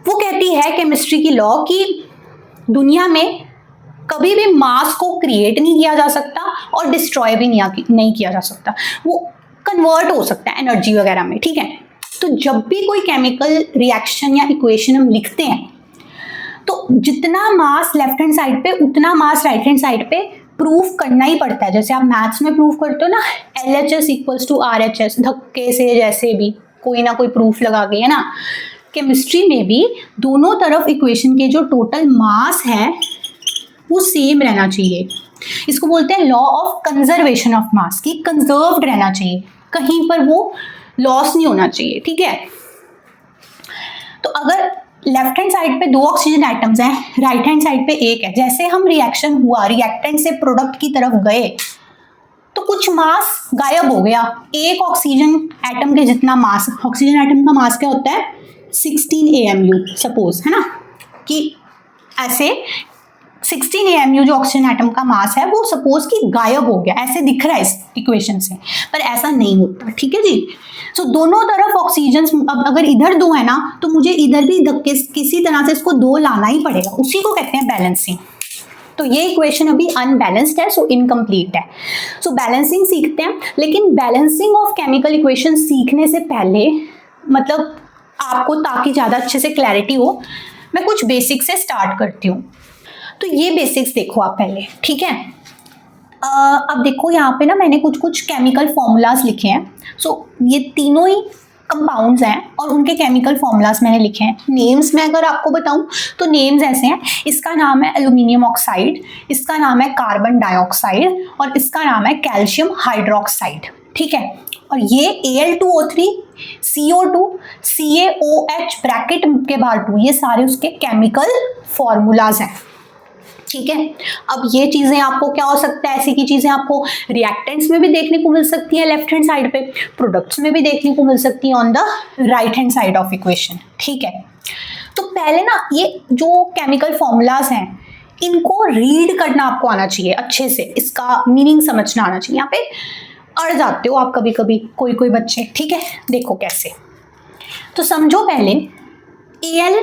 Speaker 1: वो कहती है केमिस्ट्री की लॉ कि दुनिया में कभी भी मास को क्रिएट नहीं किया जा सकता और डिस्ट्रॉय भी नहीं किया जा सकता, वो कन्वर्ट हो सकता है एनर्जी वगैरह में। ठीक है, तो जब भी कोई केमिकल रिएक्शन या इक्वेशन हम लिखते हैं तो जितना मास लेफ्ट हैंड साइड पे उतना मास राइट हैंड साइड पे प्रूफ करना ही पड़ता है। जैसे आप मैथ्स में प्रूफ करते हो ना, LHS इक्वल्स टू RHS, धक्के से जैसे भी कोई ना कोई प्रूफ लगा के, है ना। केमिस्ट्री में भी दोनों तरफ इक्वेशन के जो टोटल मास है वो सेम रहना चाहिए। इसको बोलते हैं law of conservation of mass, की कंजर्व्ड रहना चाहिए, कहीं पर वो लॉस नहीं होना चाहिए। ठीक है, तो अगर लेफ्ट हैंड साइड पे 2 ऑक्सीजन एटम्स हैं, राइट हैंड साइड पे 1 है, जैसे हम रिएक्शन हुआ, रिएक्टेंट से प्रोडक्ट की तरफ गए तो कुछ मास गायब हो गया। एक ऑक्सीजन एटम के जितना मास, ऑक्सीजन एटम का मास क्या होता है 16 AMU सपोज, है ना, कि ऐसे 16 AMU जो ऑक्सीजन एटम का मास है वो सपोज कि गायब हो गया, ऐसे दिख रहा है इस इक्वेशन से, पर ऐसा नहीं होता। ठीक है जी, सो दोनों तरफ ऑक्सीजन, अब अगर इधर 2 है ना तो मुझे इधर भी किसी तरह से इसको 2 लाना ही पड़ेगा, उसी को कहते हैं बैलेंसिंग। तो ये इक्वेशन अभी अनबैलेंस्ड है, सो इनकम्प्लीट है। सो बैलेंसिंग सीखते हैं, लेकिन बैलेंसिंग ऑफ केमिकल इक्वेशन सीखने से पहले, मतलब आपको ताकि ज़्यादा अच्छे से क्लैरिटी हो, मैं कुछ बेसिक से स्टार्ट करती हूँ। तो ये बेसिक्स देखो आप पहले। ठीक है, अब देखो यहाँ पे ना मैंने कुछ केमिकल फॉर्मूलाज लिखे हैं। सो ये तीनों ही कंपाउंड्स हैं और उनके केमिकल फॉर्मूलाज मैंने लिखे हैं। नेम्स में अगर आपको बताऊं तो नेम्स ऐसे हैं, इसका नाम है एल्यूमिनियम ऑक्साइड, इसका नाम है कार्बन डाइऑक्साइड और इसका नाम है कैल्शियम हाइड्रोक्साइड। ठीक है, और ये Al2O3, CO2, CaOH ब्रैकेट के बाहर 2, ये सारे उसके केमिकल फॉर्मूलाज हैं। ठीक है, अब ये चीज़ें आपको क्या हो सकता है, ऐसी की चीज़ें आपको रिएक्टेंट्स में भी देखने को मिल सकती है लेफ्ट हैंड साइड पे, प्रोडक्ट्स में भी देखने को मिल सकती है on the right hand side of equation. ठीक है, तो पहले ना ये जो केमिकल फॉर्मूलाज हैं इनको रीड करना आपको आना चाहिए अच्छे से, इसका मीनिंग समझना आना चाहिए। यहाँ पे अड़ जाते हो आप कभी कभी कोई बच्चे। ठीक है, देखो कैसे, तो समझो पहले Al,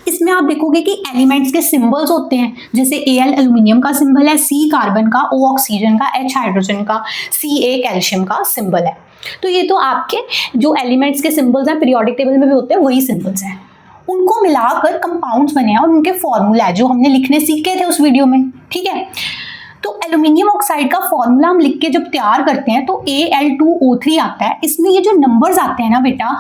Speaker 1: इसमें आप देखोगे कि एलिमेंट्स के सिंबल्स होते हैं, जैसे Al एल्यूमिनियम का सिंबल है, C कार्बन का, O ऑक्सीजन का, H हाइड्रोजन का, Ca कैल्शियम का सिंबल है। तो ये तो आपके जो एलिमेंट्स के सिंबल्स हैं पीरियोडिक टेबल में भी होते हैं, वही सिंबल्स हैं, उनको मिलाकर कंपाउंड्स बने हैं और उनके फॉर्मूला है जो हमने लिखने सीखे थे उस वीडियो में। ठीक है, तो एल्यूमिनियम ऑक्साइड का फॉर्मूला हम लिख के जब तैयार करते हैं तो Al2O3 आता है। इसमें ये जो नंबर्स आते हैं ना बेटा,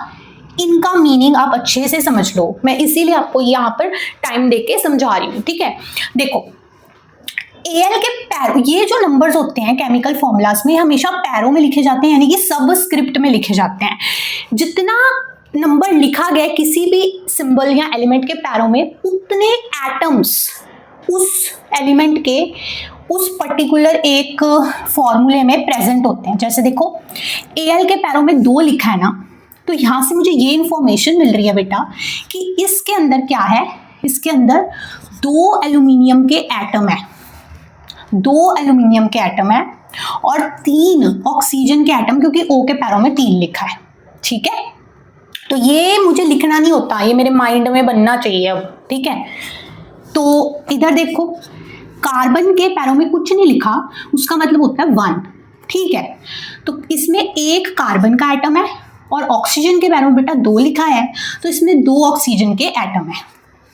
Speaker 1: इनका मीनिंग आप अच्छे से समझ लो, मैं इसीलिए आपको यहाँ पर टाइम देके समझा रही हूँ। ठीक है, देखो Al के पैरों, ये जो नंबर्स होते हैं केमिकल फॉर्मूलाज में हमेशा पैरों में लिखे जाते हैं, यानी कि सबस्क्रिप्ट में लिखे जाते हैं। जितना नंबर लिखा गया किसी भी सिंबल या एलिमेंट के पैरों में, उतने एटम्स उस एलिमेंट के उस पर्टिकुलर एक फॉर्मूले में प्रेजेंट होते हैं। जैसे देखो Al के पैरों में 2 लिखा है ना, तो यहाँ से मुझे ये इंफॉर्मेशन मिल रही है बेटा कि इसके अंदर क्या है, इसके अंदर 2 एल्यूमिनियम के एटम है, 2 एल्यूमिनियम के एटम है और 3 ऑक्सीजन के एटम, क्योंकि O के पैरों में 3 लिखा है। ठीक है, तो ये मुझे लिखना नहीं होता, ये मेरे माइंड में बनना चाहिए अब। ठीक है, तो इधर देखो कार्बन के पैरों में कुछ नहीं लिखा, उसका मतलब होता है 1। ठीक है, तो इसमें 1 कार्बन का एटम है और ऑक्सीजन के पैरों में बेटा 2 लिखा है, तो इसमें 2 ऑक्सीजन के एटम है।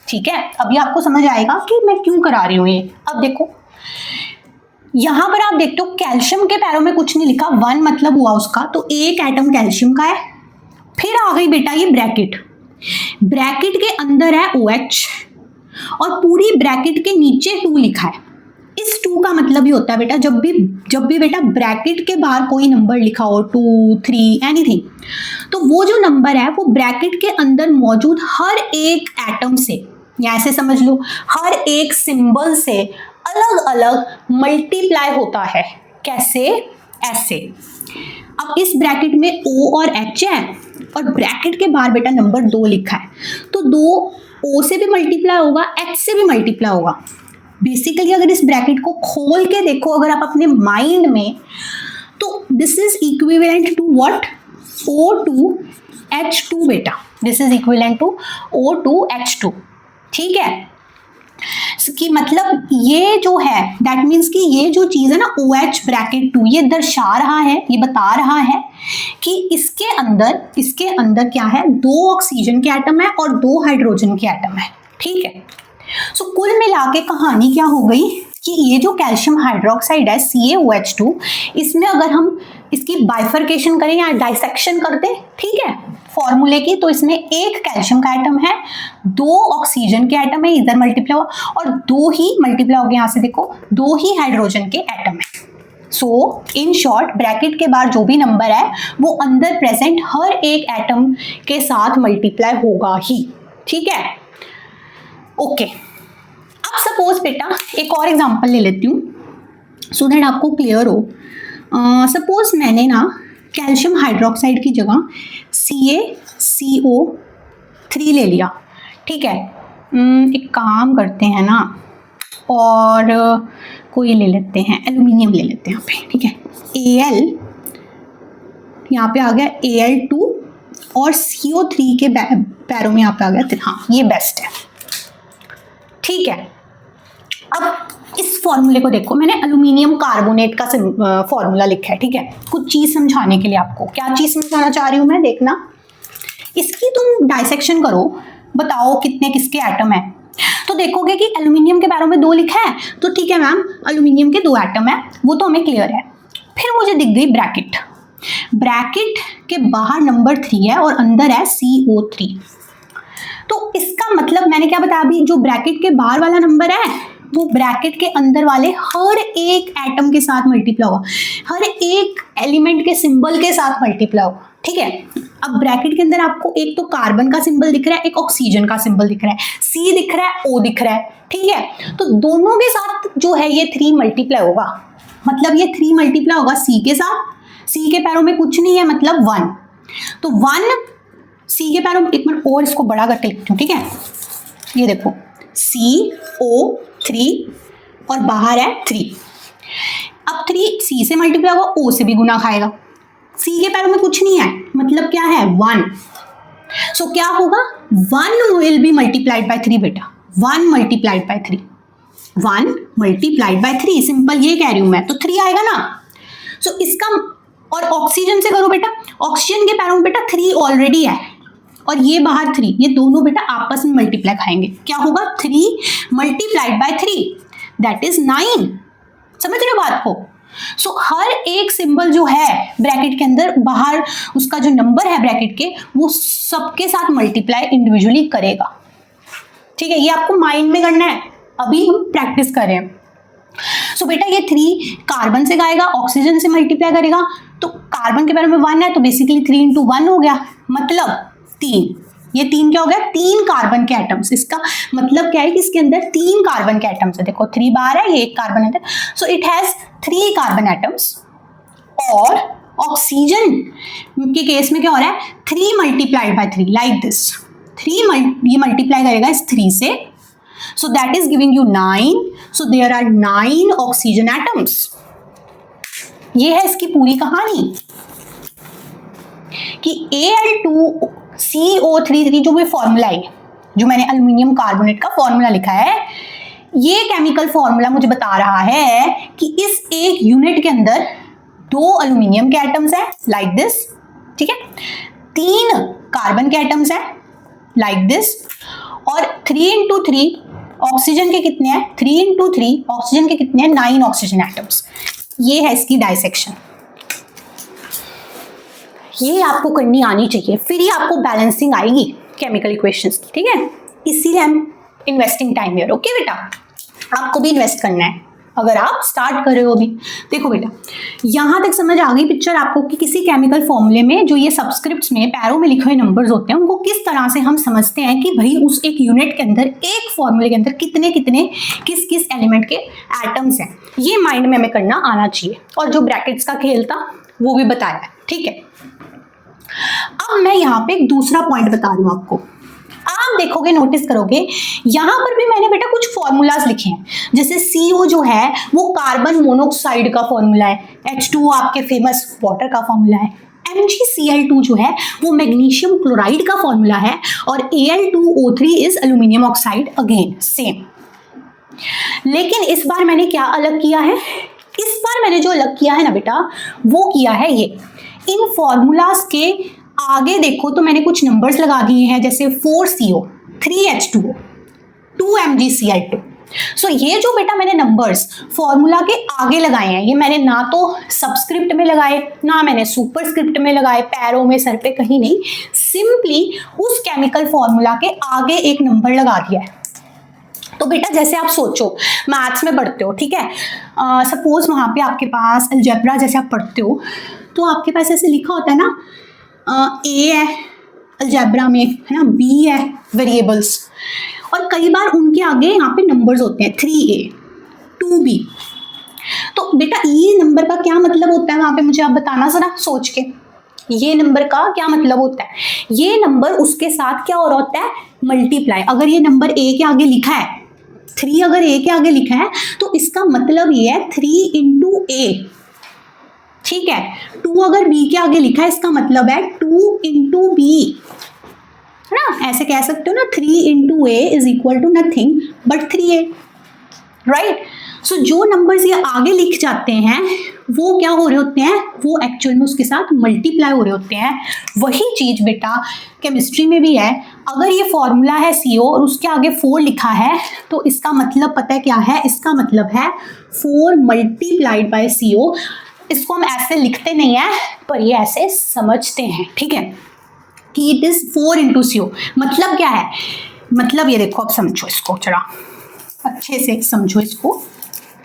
Speaker 1: ठीक है, अभी आपको समझ आएगा कि मैं क्यों करा रही हूँ ये। अब देखो यहाँ पर आप देखते हो कैल्शियम के पैरों में कुछ नहीं लिखा, 1 मतलब हुआ उसका, तो 1 एटम कैल्शियम का है। फिर आ गई बेटा ये ब्रैकेट, ब्रैकेट के अंदर है OH और पूरी ब्रैकेट के नीचे 2 लिखा है। इस 2 का मतलब ये होता है बेटा, जब भी बेटा ब्रैकेट के बाहर कोई नंबर लिखा हो, 2, 3 एनीथिंग, तो वो जो नंबर है वो ब्रैकेट के अंदर मौजूद हर एक एटम से, या ऐसे समझ लो हर एक सिंबल से अलग अलग मल्टीप्लाई होता है। कैसे? ऐसे। अब इस ब्रैकेट में O और H है, और ब्रैकेट के बाहर बेटा नंबर 2 लिखा है, तो 2 O से भी मल्टीप्लाई होगा, H से भी मल्टीप्लाई होगा। बेसिकली अगर इस ब्रैकेट को खोल के देखो अगर आप अपने माइंड में, तो this is equivalent to what, O2H2 बेटा, this is equivalent to O2H2, ठीक है। कि मतलब ये जो है दैट मीन्स कि ये जो चीज़ है ना OH ब्रैकेट 2, ये दर्शा रहा है, ये बता रहा है कि इसके अंदर क्या है, 2 ऑक्सीजन के एटम है और 2 हाइड्रोजन के एटम है, ठीक है। सो कुल मिला के कहानी क्या हो गई कि ये जो कैल्शियम हाइड्रोक्साइड है CaOH2, इसमें अगर हम इसकी बाइफर्केशन करें या डाइसेक्शन कर दें, ठीक है, फॉर्मूले की, तो इसमें 1 कैल्शियम का एटम है, 2 ऑक्सीजन के एटम है, इधर मल्टीप्लाई हुआ, और 2 ही मल्टीप्लाई हो गया, यहाँ से देखो 2 ही हाइड्रोजन के एटम है। सो इन शॉर्ट ब्रैकेट के बाहर जो भी नंबर है वो अंदर प्रेजेंट हर एक एटम के साथ मल्टीप्लाई होगा ही, ठीक है, ओके। अब सपोज बेटा एक और एग्जांपल ले लेती हूँ सो दैट आपको क्लियर हो। सपोज मैंने ना कैल्शियम हाइड्रोक्साइड की जगह CaCO3 ले लिया, ठीक है। एक काम करते हैं ना, और कोई ले लेते हैं, एल्यूमिनियम ले लेते हैं यहाँ पे, ठीक है। Al यहाँ पे आ गया Al2 और CO3 के पैरों में यहाँ पे आ गया, हाँ ये बेस्ट है, ठीक है। अब इस फॉर्मूले को देखो, मैंने एल्यूमिनियम कार्बोनेट का फॉर्मूला लिखा है, ठीक है, कुछ चीज़ समझाने के लिए। आपको क्या चीज़ समझाना चाह रही हूँ मैं, देखना, इसकी तुम डाइसेक्शन करो, बताओ कितने किसके एटम है। तो देखोगे कि एल्यूमिनियम के पैरों में 2 लिखा है, तो ठीक है मैम एल्यूमिनियम के 2 एटम है, वो तो हमें क्लियर है। फिर मुझे दिख गई ब्रैकेट, ब्रैकेट के बाहर नंबर 3 है और अंदर है CO3। तो इसका मतलब मैंने क्या बताया अभी, जो ब्रैकेट के बाहर वाला नंबर है वो ब्रैकेट के अंदर वाले हर एक एटम के साथ मल्टीप्लाई होगा, हर एक एलिमेंट के सिंबल के साथ मल्टीप्लाई होगा, ठीक है। अब ब्रैकेट के अंदर आपको एक तो कार्बन का सिंबल दिख रहा है, एक ऑक्सीजन का सिंबल दिख रहा है, C दिख रहा है, O दिख रहा है, ठीक है। तो दोनों के साथ जो है ये 3 मल्टीप्लाई होगा, मतलब ये 3 मल्टीप्लाई होगा C के साथ, C के पैरों में कुछ नहीं है मतलब 1, तो 1 C के पैरों में, एक मिनट और इसको बड़ा करके लिखती हूँ, ठीक है। ये देखो CO3 और बाहर है 3, अब 3 C से मल्टीप्लाई होगा, O से भी गुना खाएगा, C के पैरों में कुछ नहीं है मतलब क्या है 1, सो क्या होगा 1 विल बी मल्टीप्लाइड बाय 3 बेटा, 1 multiplied by 3, 1 multiplied by 3, simple ये कह रही हूं मैं, तो 3 आएगा ना। सो इसका, और ऑक्सीजन से करो बेटा, ऑक्सीजन के पैरों में बेटा 3 ऑलरेडी है और ये बाहर 3, ये दोनों बेटा आपस में मल्टीप्लाई खाएंगे, क्या होगा 3 मल्टीप्लाइड बाय 3 दैट इज 9, समझ रहे हो बात को। सो हर एक सिंबल जो है ब्रैकेट के अंदर, बाहर उसका जो नंबर है ब्रैकेट के, वो सबके साथ मल्टीप्लाई इंडिविजुअली करेगा, ठीक है। ये आपको माइंड में करना है, अभी हम प्रैक्टिस कर रहे हैं। सो बेटा ये 3 कार्बन से गाएगा, ऑक्सीजन से मल्टीप्लाई करेगा, तो कार्बन के बारे में 1 है, तो बेसिकली 3 into 1 हो गया, मतलब 3, ये 3 क्या हो गया, 3 कार्बन के एटम्स। इसका मतलब क्या है कि इसके अंदर 3 कार्बन के एटम्स है, देखो 3 बाहर है, ये 1 कार्बन है, so it has 3 carbon atoms. और ऑक्सीजन के केस में क्या हो रहा है, 3 मल्टीप्लाइड बाय 3 लाइक दिस, 3 ये मल्टीप्लाई करेगा इस 3 से, so that is giving you 9, so there are 9 oxygen atoms। ये है इसकी पूरी कहानी कि Al2CO3 जो भी फॉर्मूला है, जो मैंने एल्यूमिनियम कार्बोनेट का फॉर्मूला लिखा है, ये केमिकल फॉर्मूला मुझे बता रहा है कि इस एक यूनिट के अंदर 2 एल्यूमिनियम के एटम्स हैं लाइक दिस, ठीक है, 3 कार्बन के एटम्स हैं लाइक दिस, और 3 into 3 ऑक्सीजन के कितने हैं, 3 into 3 ऑक्सीजन के कितने हैं, 9 ऑक्सीजन एटम्स। ये है इसकी डाइसेक्शन, ये आपको करनी आनी चाहिए, फिर ही आपको बैलेंसिंग आएगी केमिकल इक्वेशंस की, ठीक है। इसीलिए हम इन्वेस्टिंग टाइम हियर, ओके बेटा, आपको भी इन्वेस्ट करना है अगर आप स्टार्ट कर रहे हो अभी। देखो बेटा यहाँ तक समझ आ गई पिक्चर आपको कि किसी केमिकल फॉर्मूले में जो ये सबस्क्रिप्ट्स में पैरों में लिखे हुए नंबर्स होते हैं, उनको किस तरह से हम समझते हैं कि भाई उस एक यूनिट के अंदर, एक फॉर्मूले के अंदर कितने कितने किस किस एलिमेंट के एटम्स हैं, ये माइंड में हमें करना आना चाहिए। और जो ब्रैकेट्स का खेल था वो भी बताया, ठीक है। अब मैं यहाँ पे एक दूसरा पॉइंट बता रही हूँ आपको। आप देखोगे, नोटिस करोगे, यहाँ पर भी मैंने बेटा कुछ फॉर्मूलाज लिखे हैं। जैसे CO जो है वो कार्बन मोनोऑक्साइड का फॉर्मूला है, H2O आपके फेमस वाटर का फॉर्मूला है, MgCl2 जो है वो मैग्नीशियम क्लोराइड का फॉर्मूला है, और Al2O3 is aluminium oxide, again same. लेकिन इस बार मैंने क्या अलग किया है? इस बार मैंने जो अलग किया है ना बेटा, वो किया है ये, इन फॉर्मूलाज के आगे देखो तो मैंने कुछ नंबर्स लगा दिए हैं, जैसे 4CO, 3H2O, 2MgCl2। सो ये जो बेटा मैंने नंबर्स फॉर्मूला के आगे लगाए हैं, ये मैंने ना तो सबस्क्रिप्ट में लगाए, ना मैंने सुपरस्क्रिप्ट में लगाए, पैरों में, सर पे, कहीं नहीं, सिंपली उस केमिकल फॉर्मूला के आगे एक नंबर लगा दिया है। तो बेटा जैसे आप सोचो, मैथ्स में पढ़ते हो, ठीक है, सपोज वहाँ पे आपके पास अलजेब्रा जैसे आप पढ़ते हो, तो आपके पास ऐसे लिखा होता है ना, A है अलजेब्रा में, है ना, B है वेरिएबल्स, और कई बार उनके आगे यहाँ पे नंबर्स होते हैं 3A 2B। तो बेटा ये नंबर का क्या मतलब होता है वहाँ पे, मुझे आप बताना जरा सोच के, ये नंबर का क्या मतलब होता है? ये नंबर उसके साथ क्या हो रहा होता है? मल्टीप्लाई। अगर ये नंबर A के आगे लिखा है, 3 अगर A के आगे लिखा है, तो इसका मतलब ये है 3 इंटू A, ठीक है। 2 अगर B के आगे लिखा है, इसका मतलब है 2 इंटू B, है ना, ऐसे कह सकते हो ना, 3 into A is equal to nothing but 3A, right. So जो नंबर्स ये आगे लिख जाते हैं वो क्या हो रहे होते हैं? वो एक्चुअल में उसके साथ मल्टीप्लाई हो रहे होते हैं। वही चीज बेटा केमिस्ट्री में भी है। अगर ये फॉर्मूला है CO और उसके आगे 4 लिखा है, तो इसका मतलब पता है क्या है? इसका मतलब है 4 मल्टीप्लाइड बाय CO। इसको हम ऐसे लिखते नहीं है, पर ये ऐसे समझते हैं, ठीक है, कि इट इज 4 इंटू CO। मतलब क्या है? मतलब ये देखो, अब समझो इसको, जरा अच्छे से समझो इसको।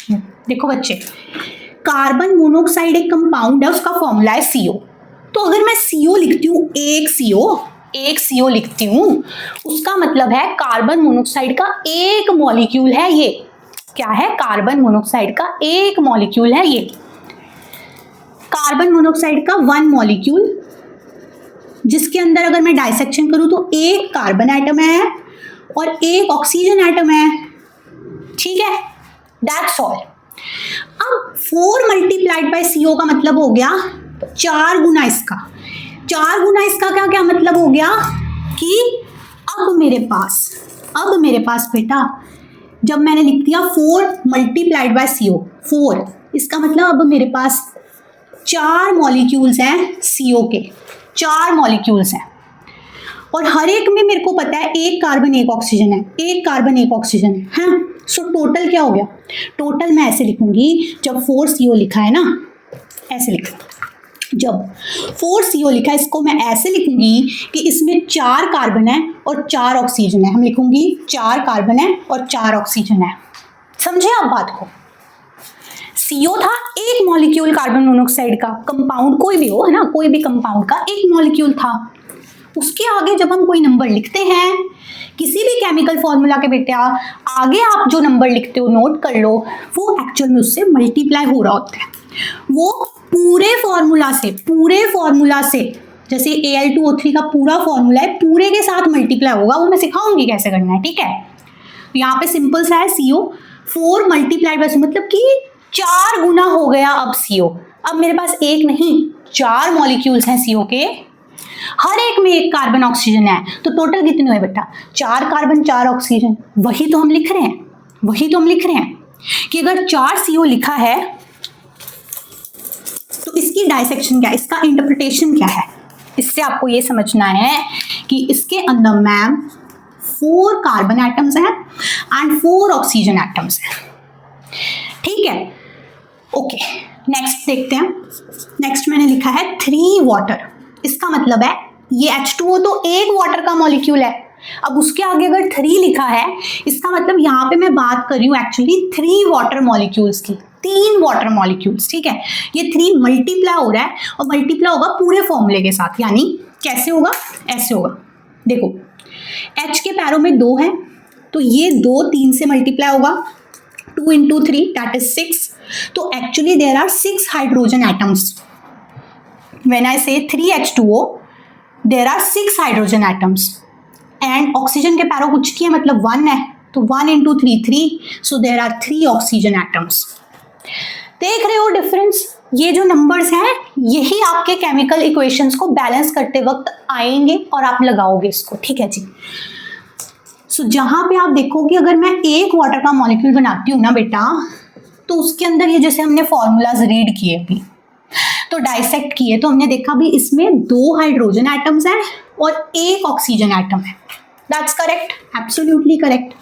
Speaker 1: देखो बच्चे, कार्बन मोनोऑक्साइड एक कंपाउंड है, उसका फॉर्मूला है CO। तो अगर मैं CO लिखती हूँ, एक CO लिखती हूँ, उसका मतलब है कार्बन मोनोऑक्साइड का एक मॉलिक्यूल है ये। क्या है? कार्बन मोनोऑक्साइड का एक मॉलिक्यूल है ये। कार्बन मोनोऑक्साइड का 1 मॉलिक्यूल, जिसके अंदर अगर मैं डाइसेक्शन करूं तो एक कार्बन एटम है और एक ऑक्सीजन एटम है, ठीक है, दैट्स ऑल। अब 4 मल्टीप्लाइड बाय CO का मतलब हो गया 4 गुना इसका। 4 गुना इसका क्या क्या मतलब हो गया? कि अब मेरे पास बेटा, जब मैंने लिख दिया 4 मल्टीप्लाइड बाय CO, 4, इसका मतलब अब मेरे पास 4 मॉलिक्यूल्स हैं CO के, 4 मॉलिक्यूल्स हैं, और हर एक में मेरे को पता है एक कार्बन एक ऑक्सीजन है, एक कार्बन एक ऑक्सीजन है, हाँ। सो टोटल क्या हो गया? टोटल मैं ऐसे लिखूंगी, जब 4 CO लिखा है ना, ऐसे लिख, जब 4 CO लिखा है, इसको मैं ऐसे लिखूंगी कि इसमें 4 कार्बन है और 4 ऑक्सीजन है। हम लिखूंगी 4 कार्बन है और 4 ऑक्सीजन है। समझे आप बात को? CO था एक मॉलिक्यूल कार्बन मोनोऑक्साइड का, कंपाउंड कोई भी हो, है ना, कोई भी कंपाउंड का एक मॉलिक्यूल था। उसके आगे जब हम कोई नंबर लिखते हैं किसी भी केमिकल फॉर्मूला के बेटा, आगे आप जो नंबर लिखते हो नोट कर लो, वो एक्चुअल में उससे मल्टीप्लाई हो रहा होता है। वो पूरे फॉर्मूला से जैसे Al2O3 का पूरा फॉर्मूला है, पूरे के साथ मल्टीप्लाई होगा, वो मैं सिखाऊंगी कैसे करना है, ठीक है। तो यहाँ पे सिंपल सा है, CO 4 मल्टीप्लाइड बाय, मतलब कि 4 गुना हो गया अब CO। अब मेरे पास एक नहीं 4 मॉलिक्यूल्स हैं CO के, हर एक में एक कार्बन ऑक्सीजन है, तो टोटल कितने हुए बेटा? 4 कार्बन 4 ऑक्सीजन। वही तो हम लिख रहे हैं कि अगर 4 CO लिखा है तो इसकी डाइसेक्शन क्या है, इसका इंटरप्रिटेशन क्या है? इससे आपको ये समझना है कि इसके अंदर मैम 4 कार्बन एटम्स हैं एंड 4 ऑक्सीजन एटम्स हैं, ठीक है। ओके, नेक्स्ट देखते हैं। नेक्स्ट मैंने लिखा है 3 वाटर। इसका मतलब है ये H2O तो एक वाटर का मॉलिक्यूल है, अब उसके आगे अगर 3 लिखा है, इसका मतलब यहाँ पे मैं बात कर रही हूँ एक्चुअली 3 वाटर मॉलिक्यूल्स की, 3 वाटर मॉलिक्यूल्स, ठीक है। ये 3 मल्टीप्लाई हो रहा है और मल्टीप्लाई होगा पूरे फॉर्मूले के साथ, यानी कैसे होगा? ऐसे होगा, देखो H के पैरों में 2 है, तो ये 2 3 से मल्टीप्लाई होगा, 2 इंटू 3 दैट इज 6। तो actually there are 6 hydrogen atoms. When I say 3H2O, there are 6 hydrogen atoms and oxygen के पैरों कुछ किए मतलब 1 है, तो 1 into 3 3, so there are 3 oxygen atoms. देख रहे हो डिफरेंस? ये जो नंबर्स हैं यही आपके केमिकल इक्वेशंस को बैलेंस करते वक्त आएंगे और आप लगाओगे इसको, ठीक है जी। सो जहां पे आप देखोगे अगर मैं एक वाटर का मॉलिक्यूल बनाती हूँ ना बेटा, तो उसके अंदर ये जैसे हमने फॉर्मूलाज रीड किए अभी, तो डाइसेक्ट किए, तो हमने देखा भी इसमें 2 हाइड्रोजन एटम्स हैं और 1 ऑक्सीजन एटम है। That's correct, absolutely correct.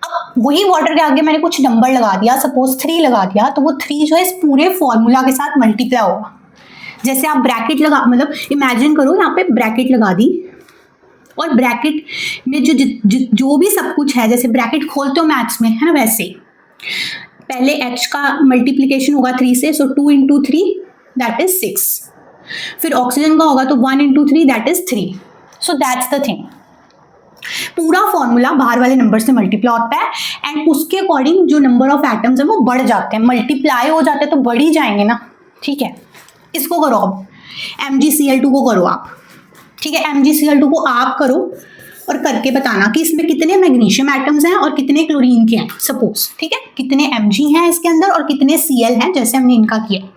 Speaker 1: अब वही वाटर के आगे मैंने कुछ नंबर लगा दिया, सपोज 3 लगा दिया, तो वो 3 जो है इस पूरे फॉर्मूला के साथ मल्टीप्लाई होगा। जैसे आप ब्रैकेट लगा, मतलब इमेजिन करो यहाँ पे ब्रैकेट लगा दी, और ब्रैकेट में जो भी सब कुछ है, जैसे ब्रैकेट खोलते हो मैथ्स में, है ना, वैसे पहले h का मल्टीप्लीकेशन होगा 3 से, सो 2 into 3 दैट इज 6, फिर ऑक्सीजन का होगा तो 1 into 3 that is 3। So that's the thing, पूरा फॉर्मूला बाहर वाले नंबर से मल्टीप्लाई होता है एंड उसके अकॉर्डिंग जो नंबर ऑफ एटम्स है वो बढ़ जाते हैं, मल्टीप्लाई हो जाते हैं तो बढ़ ही जाएंगे ना, ठीक है। इसको करो अब, MgCl2 को करो आप, ठीक है। MgCl2 को आप करो और करके बताना कि इसमें कितने मैग्नीशियम एटम्स हैं और कितने क्लोरीन के हैं, सपोज, ठीक है, कितने Mg हैं इसके अंदर और कितने Cl हैं, जैसे हमने इनका किया।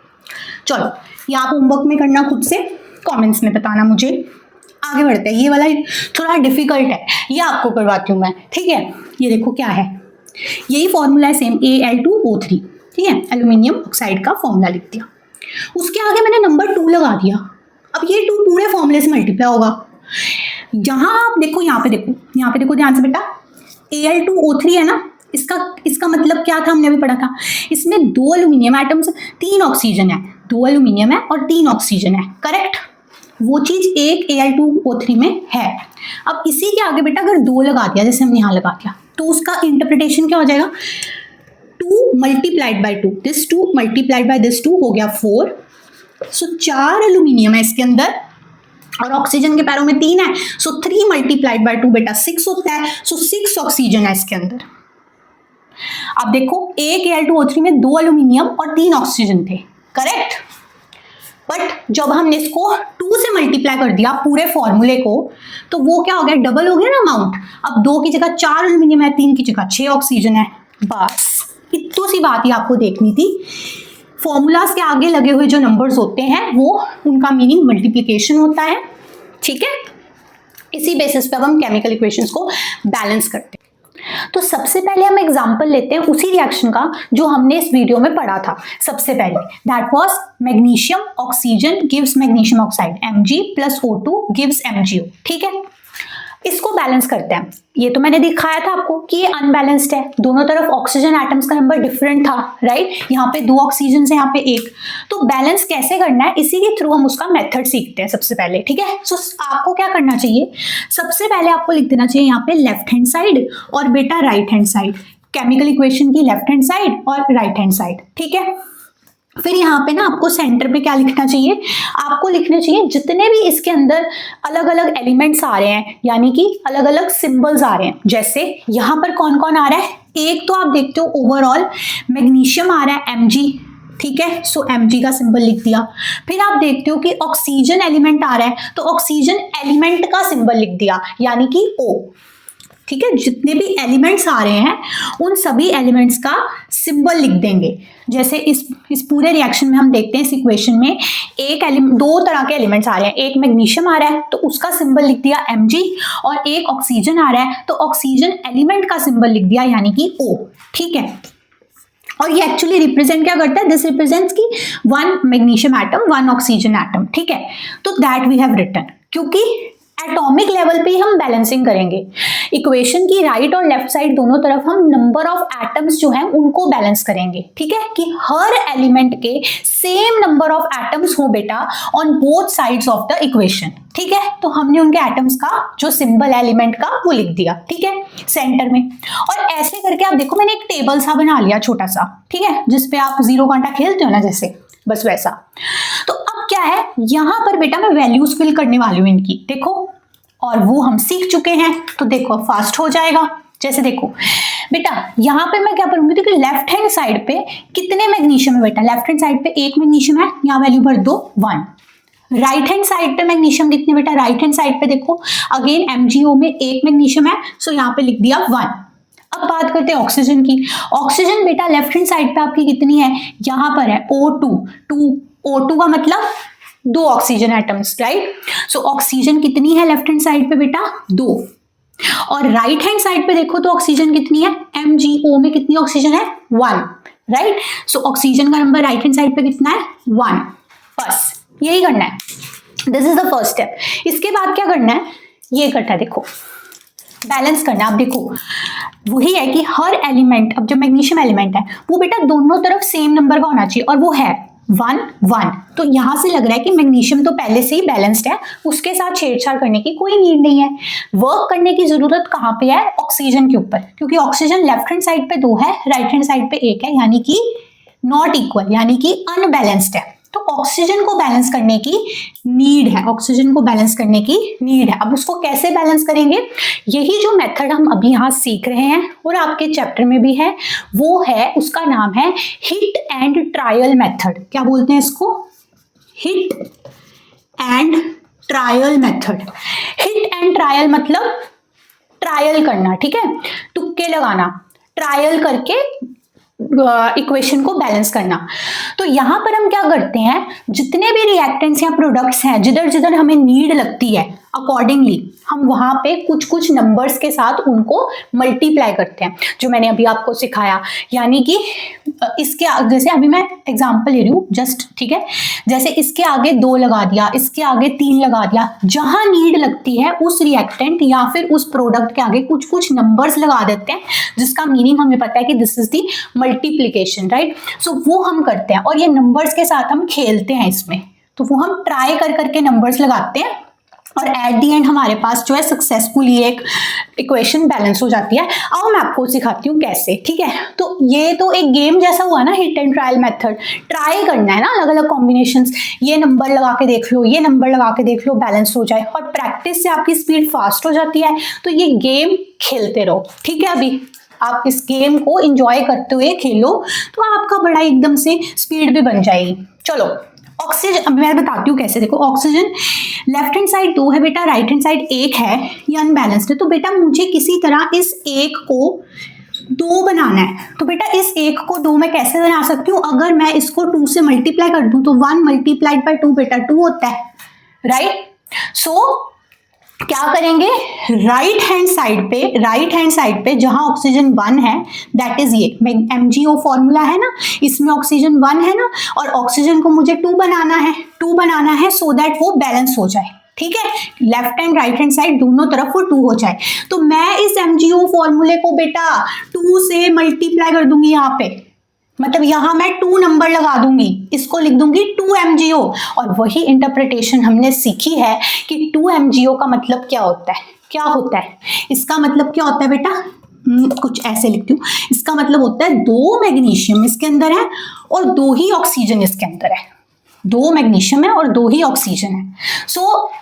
Speaker 1: चलो ये आप होमवर्क में करना खुद से, कमेंट्स में बताना मुझे। आगे बढ़ते हैं, ये वाला थोड़ा डिफिकल्ट है, ये आपको करवाती हूँ मैं, ठीक है। ये देखो क्या है, यही फॉर्मूला है सेम, Al2O3, ठीक है, एल्यूमिनियम ऑक्साइड का फॉर्मूला लिख दिया, उसके आगे मैंने नंबर 2 लगा दिया। अब ये 2 पूरे फॉर्मूले से मल्टीप्लाई होगा। जहां आप देखो, यहाँ पे देखो ध्यान से बेटा, Al2O3 है ना, इसका मतलब क्या था, हमने अभी पढ़ा था, इसमें 2 एल्यूमिनियम एटम्स 3 ऑक्सीजन है, 2 एल्यूमिनियम है और 3 ऑक्सीजन है, करेक्ट। वो चीज एक Al2O3 में है। अब इसी के आगे बेटा अगर 2 लगा दिया, जैसे हमने यहाँ लगा दिया, तो उसका इंटरप्रिटेशन क्या हो जाएगा, 2 multiplied by 2, this 2 multiplied by this 2 हो गया 4। सो 4 एल्यूमिनियम है इसके अंदर और ऑक्सीजन के पैरों में 3 है, सो 3 multiplied by 2 बेटा 6 होता है, सो 6 ऑक्सीजन है इसके अंदर। अब देखो एक Al2O3 में 2 एल्यूमिनियम और 3 ऑक्सीजन थे, करेक्ट। बट जब हमने इसको 2 से मल्टीप्लाई कर दिया पूरे फॉर्मूले को, तो वो क्या हो गया, डबल हो गया ना अमाउंट। अब 2 की जगह 4 एल्यूमिनियम है, 3 की जगह 6 ऑक्सीजन है, बस इतनी सी बात ही आपको देखनी थी। फॉर्मूलाज के आगे लगे हुए जो नंबर्स होते हैं वो उनका मीनिंग मल्टीप्लिकेशन होता है, ठीक है। इसी बेसिस पे अब हम केमिकल इक्वेशंस को बैलेंस करते हैं। तो सबसे पहले हम एग्जांपल लेते हैं उसी रिएक्शन का जो हमने इस वीडियो में पढ़ा था सबसे पहले, that was magnesium oxygen gives magnesium oxide, Mg + O2 gives MgO, ठीक है। इसको बैलेंस करते हैं। ये तो मैंने दिखाया था आपको कि ये अनबैलेंस्ड है, दोनों तरफ ऑक्सीजन एटम्स का नंबर डिफरेंट था, राइट। यहाँ पे 2 ऑक्सीजन है, यहाँ पे 1। तो बैलेंस कैसे करना है, इसी के थ्रू हम उसका मेथड सीखते हैं सबसे पहले, ठीक है। सो आपको क्या करना चाहिए, सबसे पहले आपको लिख देना चाहिए यहाँ पे लेफ्ट हैंड साइड और बेटा right hand side, chemical equation की लेफ्ट हैंड साइड और राइट हैंड साइड, ठीक है। फिर यहाँ पे ना आपको सेंटर पे क्या लिखना चाहिए, आपको लिखना चाहिए जितने भी इसके अंदर अलग अलग एलिमेंट्स आ रहे हैं, यानी कि अलग अलग सिंबल्स आ रहे हैं। जैसे यहाँ पर कौन कौन आ रहा है, एक तो आप देखते हो ओवरऑल मैग्नीशियम आ रहा है Mg, ठीक है, सो Mg का सिंबल लिख दिया। फिर आप देखते हो कि ऑक्सीजन एलिमेंट आ रहा है, तो ऑक्सीजन एलिमेंट का सिंबल लिख दिया, यानी कि O, ठीक है। जितने भी एलिमेंट्स आ रहे हैं उन सभी एलिमेंट्स का सिंबल लिख देंगे। जैसे इस पूरे रिएक्शन में हम देखते हैं इस इक्वेशन में दो तरह के एलिमेंट्स आ रहे हैं, एक मैग्नीशियम आ रहा है तो उसका सिंबल लिख दिया Mg, और एक ऑक्सीजन आ रहा है तो ऑक्सीजन एलिमेंट का सिंबल लिख दिया, यानी कि O, ठीक है। और ये एक्चुअली रिप्रेजेंट क्या करता है, दिस रिप्रेजेंट्स की 1 मैग्नीशियम एटम 1 ऑक्सीजन एटम, ठीक है। तो दैट वी हैव रिटन, क्योंकि एटॉमिक लेवल पे हम बैलेंसिंग करेंगे। इक्वेशन की राइट और लेफ्ट साइड दोनों तरफ हम नंबर ऑफ एटम्स जो हैं उनको बैलेंस करेंगे, ठीक है, कि हर एलिमेंट के सेम नंबर ऑफ एटम्स हो बेटा on both sides of the equation, ठीक है। तो हमने उनके एटम्स का जो सिंबल एलिमेंट का वो लिख दिया, ठीक है, सेंटर में। और ऐसे करके आप देखो मैंने एक टेबल सा बना लिया छोटा सा, ठीक है, जिसपे आप 0 कांटा खेलते हो ना, जैसे बस वैसा। तो अब क्या है, यहां पर बेटा मैं वैल्यूज फिल करने वाली हूं इनकी, देखो, और वो हम सीख चुके हैं, तो देखो फास्ट हो जाएगा। जैसे देखो बेटा यहाँ पे मैं क्या करूंगी, देखो लेफ्ट हैंड साइड पे कितने मैग्नीशियम है बेटा, लेफ्ट हैंड साइड पे 1 मैग्नीशियम है, यहाँ वैल्यू भर दो 1, राइट हैंड साइड पे मैग्नीशियम कितने बेटा, राइट हैंड साइड पे देखो अगेन MgO में एक मैग्नीशियम है, सो यहाँ पे लिख दिया 1। अब बात करते हैं ऑक्सीजन की। ऑक्सीजन बेटा लेफ्ट हैंड साइड पे आपकी कितनी है, यहाँ पर है O2, O2 का मतलब 2 oxygen atoms, right. So oxygen कितनी है लेफ्ट हैंड साइड पे बेटा, 2। और राइट हैंड साइड पे देखो तो ऑक्सीजन कितनी है, MgO में कितनी ऑक्सीजन है, 1, राइट। सो ऑक्सीजन का नंबर राइट हैंड साइड पे कितना है, 1। बस यही करना है, this is the first step. इसके बाद क्या करना है, ये करना है, देखो बैलेंस करना है। आप देखो वही है कि हर एलिमेंट, अब जो मैग्नीशियम एलिमेंट है वो बेटा दोनों तरफ सेम नंबर का होना चाहिए, और वो है 1 1। तो यहां से लग रहा है कि मैग्नीशियम तो पहले से ही बैलेंस्ड है, उसके साथ छेड़छाड़ करने की कोई नीड नहीं है। वर्क करने की जरूरत कहां पे है, ऑक्सीजन के ऊपर, क्योंकि ऑक्सीजन लेफ्ट हैंड साइड पे 2 है, राइट हैंड साइड पे 1 है, यानी कि नॉट इक्वल, यानी कि अनबैलेंस्ड है। तो ऑक्सीजन को बैलेंस करने की नीड है, ऑक्सीजन को बैलेंस करने की नीड है। अब उसको कैसे बैलेंस करेंगे, यही जो मेथड हम अभी यहाँ सीख रहे हैं और आपके चैप्टर में भी है, वो है, उसका नाम है हिट एंड ट्रायल मेथड। क्या बोलते हैं इसको, hit and trial method. Hit and trial मतलब ट्रायल करना, ठीक है, तुक्के लगाना, ट्रायल करके इक्वेशन को बैलेंस करना। तो यहां पर हम क्या करते हैं, जितने भी रिएक्टेंट्स या प्रोडक्ट्स हैं, जिधर जिधर हमें नीड लगती है अकॉर्डिंगली हम वहां पे कुछ कुछ नंबर्स के साथ उनको मल्टीप्लाई करते हैं, जो मैंने अभी आपको सिखाया। यानी कि इसके जैसे अभी मैं एग्जांपल ले रही हूँ जस्ट, ठीक है, जैसे इसके आगे 2 लगा दिया, इसके आगे 3 लगा दिया, जहां नीड लगती है उस रिएक्टेंट या फिर उस प्रोडक्ट के आगे कुछ कुछ नंबर्स लगा देते हैं, जिसका मीनिंग हमें पता है कि this is the multiplication, right. So वो हम करते हैं और ये नंबर्स के साथ हम खेलते हैं इसमें, तो वो हम ट्राई कर करके नंबर्स लगाते हैं और एट दी एंड हमारे पास जो है सक्सेसफुली एक इक्वेशन बैलेंस हो जाती है। अब मैं आपको सिखाती हूँ कैसे, ठीक है। तो ये तो एक गेम जैसा हुआ ना, hit and trial method, try करना है ना अलग अलग कॉम्बिनेशंस, ये नंबर लगा के देख लो, ये नंबर लगा के देख लो, बैलेंस हो जाए, और प्रैक्टिस से आपकी स्पीड फास्ट हो जाती है। तो ये गेम खेलते रहो, ठीक है। अभी आप इस गेम को एंजॉय करते हुए खेलो तो आपका बड़ा एकदम से स्पीड भी बन जाएगी। चलो ऑक्सीजन, अब मैं बताती हूँ कैसे। देखो ऑक्सीजन लेफ्ट हैंड साइड 2 है बेटा, राइट हैंड साइड 1 है, ये अनबैलेंस्ड है। तो बेटा मुझे किसी तरह इस 1 को 2 बनाना है। तो बेटा इस 1 को 2 मैं कैसे बना सकती हूँ, अगर मैं इसको 2 से मल्टीप्लाई कर दूं तो 1 मल्टीप्लाइड बाय 2 बेटा 2 होता है, राइट। सो क्या करेंगे, राइट हैंड साइड पे जहां ऑक्सीजन 1 है, दैट इज ये MgO फॉर्मूला है ना, इसमें ऑक्सीजन 1 है ना, और ऑक्सीजन को मुझे 2 बनाना है सो दैट वो बैलेंस हो जाए, ठीक है। Left hand right hand side दोनों तरफ वो 2 हो जाए। तो मैं इस MgO फॉर्मूले को बेटा 2 से मल्टीप्लाई कर दूंगी यहाँ पे, मतलब यहां मैं 2 नंबर लगा दूंगी, इसको लिख दूंगी 2 MgO। और वही इंटरप्रिटेशन हमने सीखी है कि 2 MgO का मतलब क्या होता है, इसका मतलब क्या होता है बेटा, कुछ ऐसे लिखती हूँ, इसका मतलब होता है 2 मैग्नीशियम इसके अंदर है और 2 ही ऑक्सीजन इसके अंदर है, 2 मैग्नीशियम है और 2 ही ऑक्सीजन है। सो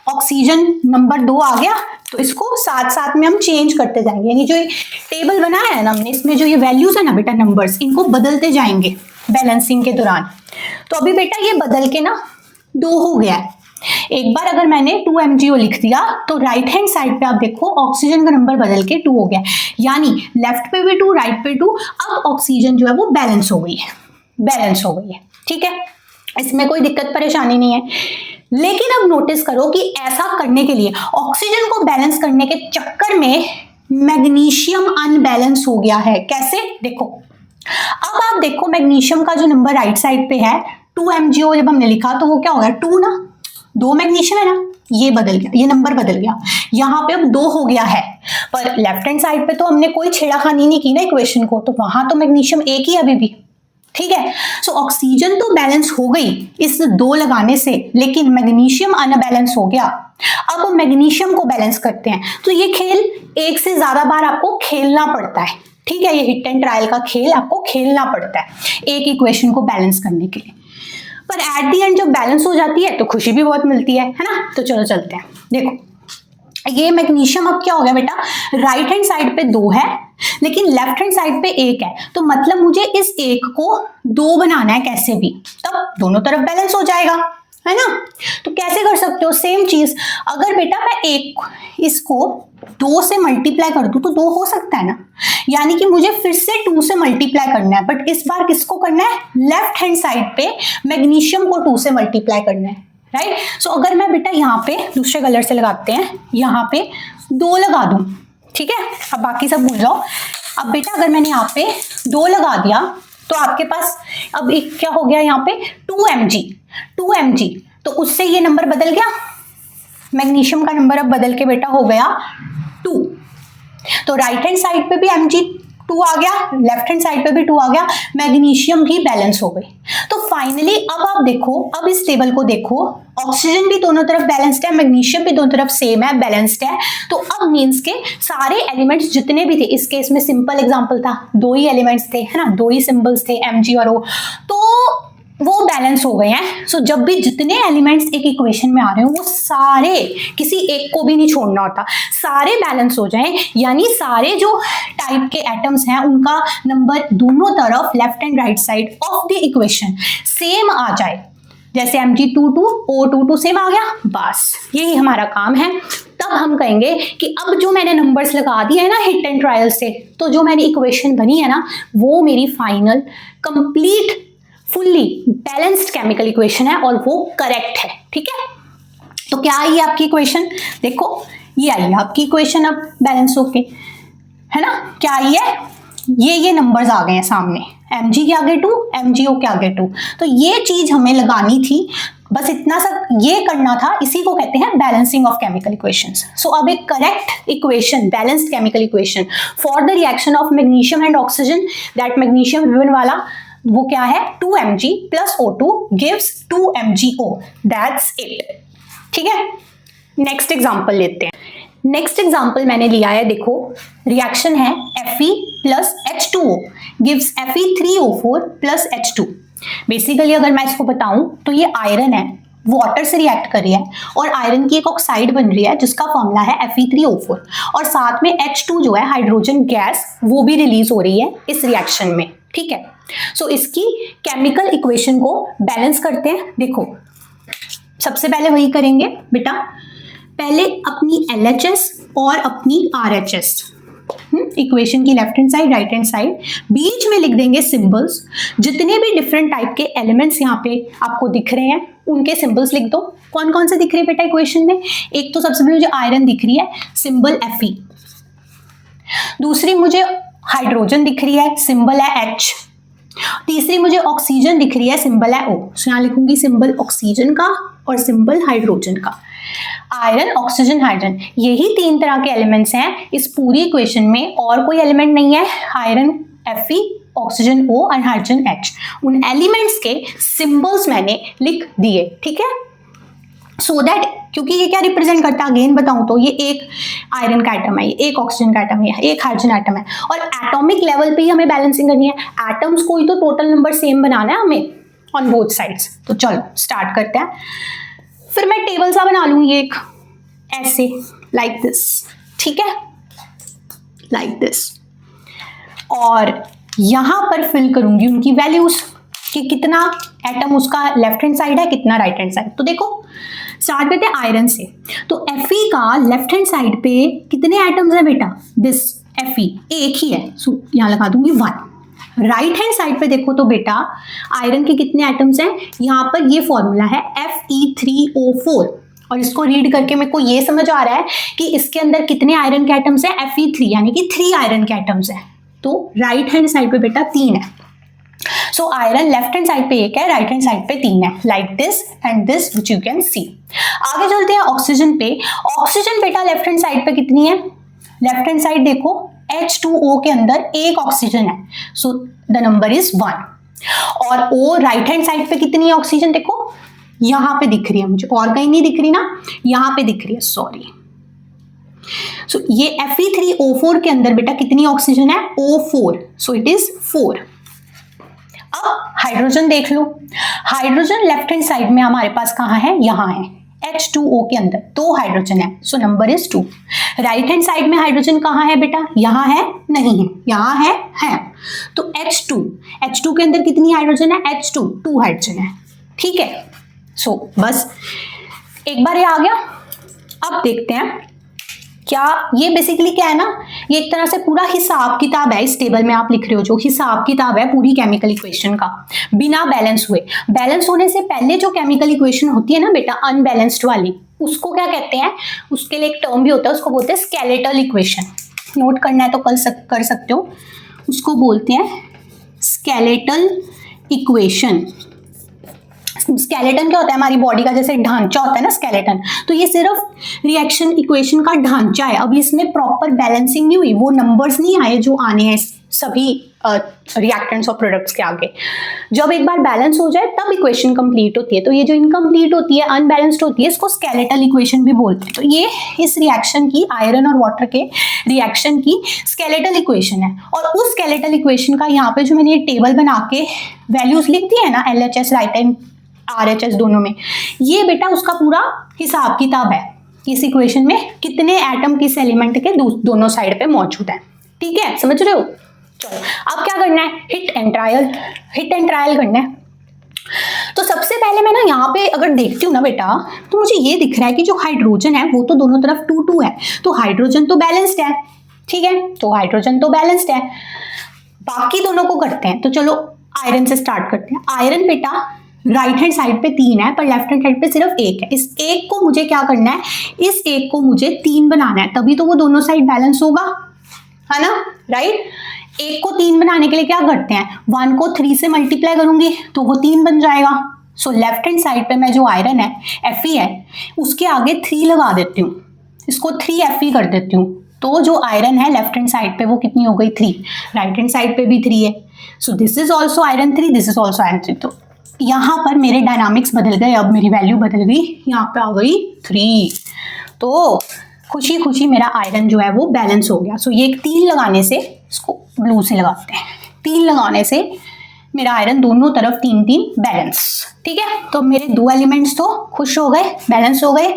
Speaker 1: ऑक्सीजन नंबर 2 आ गया, तो इसको साथ साथ में हम चेंज करते जाएंगे, यानी जो टेबल बनाया है ना हमने, इसमें जो ये वैल्यूज है ना बेटा नंबर्स, इनको बदलते जाएंगे बैलेंसिंग के दौरान। तो अभी बेटा ये बदल के ना 2 हो गया है। एक बार अगर मैंने 2 MgO लिख दिया तो राइट हैंड साइड पे आप देखो ऑक्सीजन का नंबर बदल के 2 हो गया, यानी लेफ्ट पे भी 2 राइट पे 2। अब ऑक्सीजन जो है वो बैलेंस हो गई है, ठीक है, इसमें कोई दिक्कत परेशानी नहीं है। लेकिन अब नोटिस करो कि ऐसा करने के लिए, ऑक्सीजन को बैलेंस करने के चक्कर में मैग्नीशियम अनबैलेंस हो गया है। कैसे, देखो अब आप देखो मैग्नीशियम का जो नंबर राइट साइड पे है 2 MgO जब हमने लिखा तो वो क्या हो गया, 2 ना, 2 मैग्नीशियम है ना, ये बदल गया, ये नंबर बदल गया, यहाँ पे अब 2 हो गया है। पर लेफ्ट हैंड साइड पे तो हमने कोई छेड़ाखानी नहीं की ना इक्वेशन को, तो वहां तो मैग्नीशियम 1 ही अभी भी, ठीक है। सो ऑक्सीजन तो बैलेंस हो गई इस 2 लगाने से, लेकिन मैग्नीशियम अनबैलेंस हो गया। अब मैग्नीशियम को बैलेंस करते हैं, तो ये खेल 1 से ज्यादा बार आपको खेलना पड़ता है, ठीक है। ये हिट एंड ट्रायल का खेल आपको खेलना पड़ता है एक इक्वेशन को बैलेंस करने के लिए। पर एट दी एंड जब बैलेंस हो जाती है तो खुशी भी बहुत मिलती है ना। तो चलो चलते हैं, देखो ये मैग्नीशियम अब क्या हो गया बेटा, राइट हैंड साइड पे 2 है लेकिन लेफ्ट हैंड साइड पे 1 है, तो मतलब मुझे इस 1 को 2 बनाना है कैसे भी, तब दोनों तरफ बैलेंस हो जाएगा, है ना। तो कैसे कर सकते हो, सेम चीज, अगर बेटा मैं एक इसको 2 से मल्टीप्लाई कर दूं तो 2 हो सकता है ना, यानी कि मुझे फिर से 2 से मल्टीप्लाई करना है, बट इस बार किसको करना है, लेफ्ट हैंड साइड पे मैग्नीशियम को 2 से मल्टीप्लाई करना है, राइट। सो अगर मैं बेटा यहाँ पे दूसरे कलर से लगाते हैं, यहाँ पे 2 लगा दूं, ठीक है, अब बाकी सब भूल जाओ। अब बेटा अगर मैंने यहाँ पे 2 लगा दिया तो आपके पास अब एक क्या हो गया यहाँ पे 2 mg, तो उससे ये नंबर बदल गया, मैग्नीशियम का नंबर अब बदल के बेटा हो गया 2। तो राइट हैंड साइड पे भी Mg2 आ गया, लेफ्ट हैंड साइड पे भी 2 आ गया, मैग्नीशियम भी बैलेंस हो गई। तो फाइनली अब आप देखो, अब इस टेबल को देखो, ऑक्सीजन भी दोनों तरफ बैलेंस्ड है, मैग्नीशियम भी दोनों तरफ सेम है, बैलेंस्ड है। तो अब मींस के सारे एलिमेंट्स जितने भी थे, इस केस में सिंपल एग्जांपल था, 2 ही एलिमेंट्स थे, है ना, 2 ही सिंबल्स थे Mg और O, तो वो बैलेंस हो गए हैं। सो जब भी जितने एलिमेंट्स एक इक्वेशन में आ रहे हो, वो सारे, किसी एक को भी नहीं छोड़ना होता, सारे बैलेंस हो जाएं, यानी सारे जो टाइप के एटम्स हैं उनका नंबर दोनों तरफ left and right side of the equation same आ जाए। जैसे Mg22 O22 सेम आ गया, बस यही हमारा काम है। तब हम कहेंगे कि अब जो मैंने नंबर्स लगा दिए हैं ना हिट एंड ट्रायल से, तो जो मेरी इक्वेशन बनी है ना, वो मेरी final complete fully balanced chemical equation है और वो करेक्ट है, ठीक है। तो क्या आई है आपकी इक्वेशन, देखो ये आई है आपकी इक्वेशन अब बैलेंस होके, है ना। क्या आई है, ये नंबर्स आ गए हैं सामने, Mg के आगे 2, MgO के आगे 2, तो ये चीज हमें लगानी थी, बस इतना सा ये करना था, इसी को कहते हैं बैलेंसिंग ऑफ केमिकल इक्वेशंस। सो अब एक correct equation, balanced chemical equation for the reaction of magnesium and oxygen, that magnesium ribbon वाला, वो क्या है 2 mg plus O2 gives 2 MgO, that's it, ठीक है। नेक्स्ट एग्जांपल लेते हैं। नेक्स्ट एग्जांपल मैंने लिया है, देखो रिएक्शन है Fe plus H2O gives Fe3O4 plus H2। Basically अगर मैं इसको बताऊं तो ये आयरन है, वाटर से रिएक्ट कर रही है और आयरन की एक ऑक्साइड बन रही है जिसका फॉर्मूला है Fe3O4, और साथ में H2 जो है हाइड्रोजन गैस, वो भी रिलीज हो रही है इस रिएक्शन में, ठीक है। सो इसकी केमिकल इक्वेशन को बैलेंस करते हैं। देखो सबसे पहले वही करेंगे बेटा, पहले अपनी LHS और अपनी RHS, इक्वेशन की left hand side right hand side, बीच में लिख देंगे सिंबल्स, जितने भी डिफरेंट टाइप के एलिमेंट्स यहाँ पे आपको दिख रहे हैं उनके सिंबल्स लिख दो। कौन कौन से दिख रहे हैं बेटा इक्वेशन में, एक तो सबसे पहले मुझे आयरन दिख रही है, सिंबल Fe, दूसरी मुझे हाइड्रोजन दिख रही है, सिंबल है H, तीसरी मुझे ऑक्सीजन दिख रही है, सिंबल है O। सो यहाँ लिखूंगी सिंबल ऑक्सीजन का और सिंबल हाइड्रोजन का, आयरन ऑक्सीजन हाइड्रोजन, यही 3 तरह के एलिमेंट्स हैं इस पूरी इक्वेशन में, और कोई एलिमेंट नहीं है। आयरन Fe, ऑक्सीजन O और हाइड्रोजन H, उन एलिमेंट्स के सिंबल्स मैंने लिख दिए, ठीक है। सो दैट, क्योंकि ये क्या रिप्रेजेंट करता है, अगेन बताऊं तो ये एक आयरन का एटम है, ये एक ऑक्सीजन का एटम है, एक हाइड्रोजन एटम है, और एटॉमिक लेवल पे ही हमें बैलेंसिंग करनी है, एटम्स को ही तो टोटल नंबर सेम बनाना है हमें ऑन बोथ साइड्स। तो चलो स्टार्ट करते हैं। फिर मैं टेबल सा बना लूँ, ये एक ऐसे लाइक दिस, ठीक है, लाइक दिस, और यहां पर फिल करूंगी उनकी वैल्यूज कि कितना एटम उसका लेफ्ट हैंड साइड है, कितना राइट हैंड साइड। तो देखो स्टार्ट करते हैं आयरन से। तो Fe का लेफ्ट हैंड साइड पे कितने एटम्स है बेटा, दिस Fe एक ही है, सो यहाँ लगा दूंगी 1। राइट हैंड साइड पे देखो तो बेटा आयरन के कितने एटम्स हैं, यहाँ पर ये फॉर्मूला है Fe3O4, और इसको रीड करके मेरे को ये समझ आ रहा है कि इसके अंदर कितने आयरन के एटम्स हैं, Fe3, यानी कि 3 आयरन के एटम्स हैं। तो राइट हैंड साइड पे बेटा 3 है। So iron left hand side पे एक है, राइट हैंड साइड पे 3 है, like this and this which you can see. आगे चलते हैं ऑक्सीजन पे। ऑक्सीजन बेटा लेफ्ट हैंड साइड पे कितनी है, लेफ्ट हैंड साइड देखो H2O के अंदर एक ऑक्सीजन है, सो द नंबर इज 1। और O राइट हैंड साइड पे कितनी है ऑक्सीजन, देखो यहां पे दिख रही है मुझे, और कहीं नहीं दिख रही ना, यहां पे दिख रही है, सॉरी। सो ये Fe3O4 के अंदर बेटा कितनी ऑक्सीजन है, O4, सो इट इज 4। अब हाइड्रोजन देख लो, हाइड्रोजन लेफ्ट हैंड साइड में हमारे पास कहाँ है, यहाँ है, H2O के अंदर 2 हाइड्रोजन है, so number is 2। Right hand side में हाइड्रोजन कहाँ है बेटा, यहाँ है, नहीं है, यहाँ है। तो H2 के अंदर कितनी हाइड्रोजन है, H2 2 हाइड्रोजन है, ठीक है। बस एक बार ये आ गया। अब देखते हैं क्या ये बेसिकली क्या है ना, ये एक तरह से पूरा हिसाब किताब है। इस टेबल में आप लिख रहे हो जो हिसाब किताब है पूरी केमिकल इक्वेशन का, बिना बैलेंस हुए। बैलेंस होने से पहले जो केमिकल इक्वेशन होती है ना बेटा, अनबैलेंस्ड वाली, उसको क्या कहते हैं, उसके लिए एक टर्म भी होता है, उसको बोलते हैं स्केलेटल इक्वेशन। नोट करना है तो कर सकते हो, उसको बोलते हैं स्केलेटल इक्वेशन। स्केलेटन क्या होता है, हमारी बॉडी का जैसे ढांचा होता है ना स्केलेटन, तो ये सिर्फ रिएक्शन इक्वेशन का ढांचा है। अभी इसमें प्रॉपर बैलेंसिंग नहीं हुई, वो नंबर्स नहीं आए जो आने हैं सभी रिएक्टेंट्स और प्रोडक्ट्स के आगे। जब एक बार बैलेंस हो जाए तब इक्वेशन कंप्लीट होती है। तो ये जो इनकम्प्लीट होती है, अनबैलेंस्ड होती है, इसको स्केलेटल इक्वेशन भी बोलते हैं। तो ये इस रिएक्शन की, आयरन और वाटर के रिएक्शन की स्केलेटल इक्वेशन है। और उस स्केलेटल इक्वेशन का यहाँ पे जो मैंने ये टेबल बना के वैल्यूज लिख दी है ना, LHS राइट एंड RHS दोनों में, ये बेटा उसका पूरा हिसाब किताब है। इस इक्वेशन में कितने एटम किस एलिमेंट के दोनों साइड पे मौजूद है। ठीक है, समझ रहे हो। चलो अब क्या करना है, हिट एंड ट्रायल करना है। तो सबसे पहले मैं ना यहाँ पे अगर देखती हूँ ना बेटा, तो मुझे ये दिख रहा है कि जो हाइड्रोजन है वो तो दोनों तरफ 2-2 है, तो हाइड्रोजन तो बैलेंस्ड है। ठीक है, तो हाइड्रोजन तो बैलेंस्ड है। बाकी दोनों को करते हैं, तो चलो आयरन से स्टार्ट करते हैं। आयरन बेटा राइट हैंड साइड पे 3 है, पर लेफ्ट हैंड साइड पे सिर्फ 1 है। इस एक को मुझे क्या करना है, इस एक को मुझे 3 बनाना है, तभी तो वो दोनों साइड बैलेंस होगा, है ना, राइट। एक को 3 बनाने के लिए क्या करते हैं, 1 को 3 से मल्टीप्लाई करूंगी तो वो 3 बन जाएगा। सो लेफ्ट हैंड साइड पे मैं जो आयरन है Fe है, उसके आगे 3 लगा देती हूँ, इसको 3Fe कर देती हूँ। तो जो आयरन है लेफ्ट हैंड साइड पे वो कितनी हो गई, 3। राइट हैंड साइड पे भी 3 है, so this is also iron 3, this is also iron 3। तो यहाँ पर मेरे डायनामिक्स बदल गए, अब मेरी वैल्यू बदल गई, यहाँ पे आ गई 3। तो खुशी खुशी मेरा आयरन जो है वो बैलेंस हो गया। सो ये 3 लगाने से, इसको ब्लू से लगाते हैं, 3 लगाने से मेरा आयरन दोनों तरफ 3-3 बैलेंस। ठीक है, तो मेरे 2 एलिमेंट्स तो खुश हो गए, बैलेंस हो गए।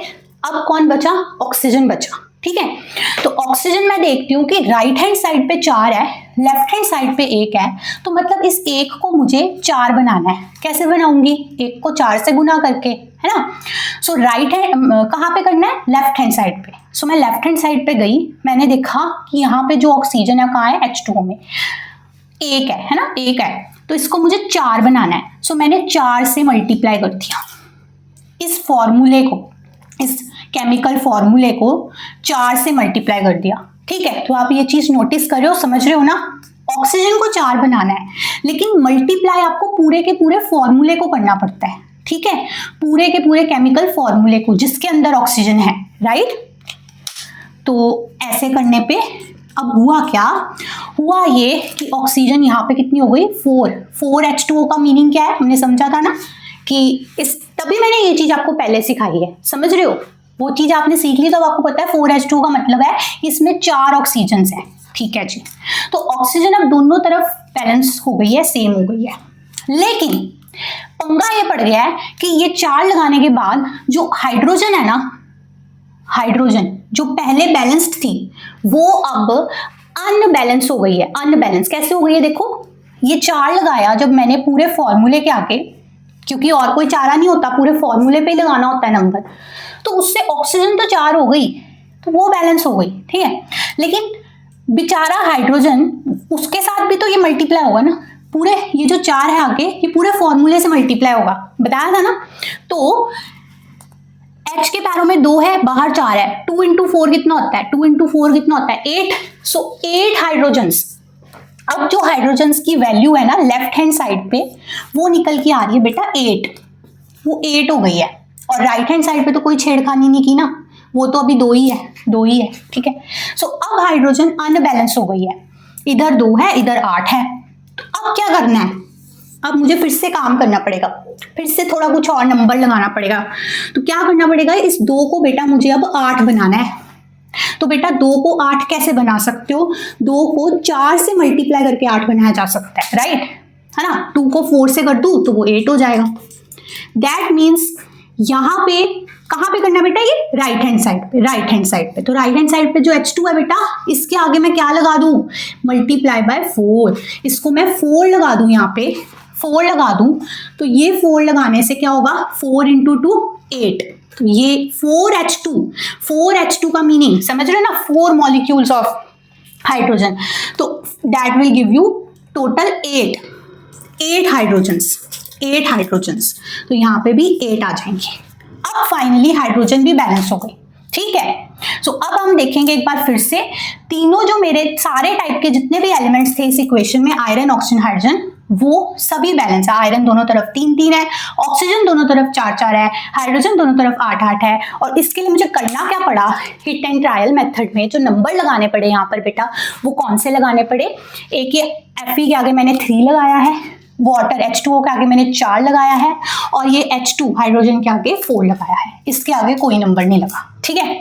Speaker 1: अब कौन बचा, ऑक्सीजन बचा। ठीक है, तो ऑक्सीजन मैं देखती हूँ कि राइट हैंड साइड पे 4 है, लेफ्ट हैंड साइड पे 1 है, तो मतलब इस 1 को मुझे 4 बनाना है। कैसे बनाऊंगी, 1 को 4 से गुना करके, है ना। सो राइट हैंड कहाँ पे करना है, लेफ्ट हैंड साइड पे। सो मैं लेफ्ट हैंड साइड पे गई, मैंने देखा कि यहाँ पे जो ऑक्सीजन है कहाँ है, H2O में 1 है ना, 1 है, तो इसको मुझे 4 बनाना है। सो मैंने 4 से मल्टीप्लाई कर दिया इस फॉर्मूले को, इस केमिकल फॉर्मूले को 4 से मल्टीप्लाई कर दिया। ठीक है, तो आप ये चीज नोटिस कर रहे हो, समझ रहे हो ना। ऑक्सीजन को 4 बनाना है, लेकिन मल्टीप्लाई आपको पूरे के पूरे फॉर्मूले को करना पड़ता है। ठीक है, पूरे के पूरे केमिकल फॉर्मूले को जिसके अंदर ऑक्सीजन है, राइट। तो ऐसे करने पे अब हुआ क्या, हुआ ये कि ऑक्सीजन यहाँ पे कितनी हो गई, 4 H2O का मीनिंग क्या है, हमने समझा था ना कि इस, तभी मैंने ये चीज आपको पहले सिखाई है, समझ रहे हो। वो चीज आपने सीख ली तो आपको पता है 4H2O का मतलब है इसमें 4 ऑक्सीजन है। ठीक है जी, तो ऑक्सीजन अब दोनों तरफ बैलेंस हो गई है, सेम हो गई है। लेकिन पंगा ये पड़ गया है कि ये 4 लगाने के बाद जो हाइड्रोजन है ना, हाइड्रोजन जो पहले बैलेंस्ड थी वो अब अनबैलेंस हो गई है। अनबैलेंस कैसे हो गई है, देखो ये 4 लगाया जब मैंने पूरे फॉर्मूले के आगे, क्योंकि और कोई चारा नहीं होता, पूरे फॉर्मूले पे ही लगाना होता है नंबर, तो उससे ऑक्सीजन तो 4 हो गई, तो वो बैलेंस हो गई। ठीक है, लेकिन बेचारा हाइड्रोजन, उसके साथ भी तो ये मल्टीप्लाई होगा ना, पूरे ये जो 4 है आगे, ये पूरे फॉर्मूले से मल्टीप्लाई होगा, बताया था ना। तो H के पैरों में 2 है, बाहर 4 है, 2 × 4 कितना होता है, 2 × 4 कितना होता है, 8। सो 8 हाइड्रोजन्स। अब जो हाइड्रोजन्स की वैल्यू है ना लेफ्ट हैंड साइड पे, वो निकल के आ रही है बेटा 8, वो 8 हो गई है। और राइट हैंड साइड पे तो कोई छेड़खानी नहीं की ना, वो तो अभी 2 ही है। ठीक है, सो अब हाइड्रोजन अनबैलेंस हो गई है, इधर 2 है, इधर 8 है। तो अब क्या करना है, अब मुझे फिर से काम करना पड़ेगा, फिर से थोड़ा कुछ और नंबर लगाना पड़ेगा। तो क्या करना पड़ेगा, इस 2 को बेटा मुझे अब 8 बनाना है। तो बेटा 2 को 8 कैसे बना सकते हो, 2 को 4 से मल्टीप्लाई करके 8 बनाया जा सकता है, राइट, है ना। 2 को 4 से कर दूं तो वो 8 हो जाएगा। दैट मीन्स यहाँ पे कहाँ पे करना बेटा, ये राइट हैंड साइड पे, राइट हैंड साइड पे। तो राइट हैंड साइड पे जो H2 है बेटा, इसके आगे मैं क्या लगा दूं, मल्टीप्लाई बाय 4। इसको मैं 4 लगा दूं यहाँ पे, 4 लगा दूं तो ये 4 लगाने से क्या होगा, 4 इंटू 2 8, तो ये 4H2 का मीनिंग समझ रहे हो ना, 4 मॉलिक्यूल्स ऑफ हाइड्रोजन, तो that will give you total 8 hydrogens, तो यहाँ पे भी 8 आ जाएंगे। अब फाइनली हाइड्रोजन भी बैलेंस हो गई, ठीक है। सो अब हम देखेंगे एक बार फिर से तीनों जो मेरे सारे टाइप के जितने भी एलिमेंट्स थे इस इक्वेशन में, आयरन ऑक्सीजन हाइड्रोजन, वो सभी बैलेंस है। आयरन दोनों तरफ 3-3 है, ऑक्सीजन दोनों तरफ 4-4 है, हाइड्रोजन दोनों तरफ 8-8 है। और इसके लिए मुझे करना क्या पड़ा, हिट एंड ट्रायल मेथड में जो नंबर लगाने पड़े यहाँ पर बेटा, वो कौन से लगाने पड़े, एक ये Fe के आगे मैंने 3 लगाया है, वाटर H2O के आगे मैंने 4 लगाया है, और ये H2 हाइड्रोजन के आगे 4 लगाया है, इसके आगे कोई नंबर नहीं लगा, ठीक है।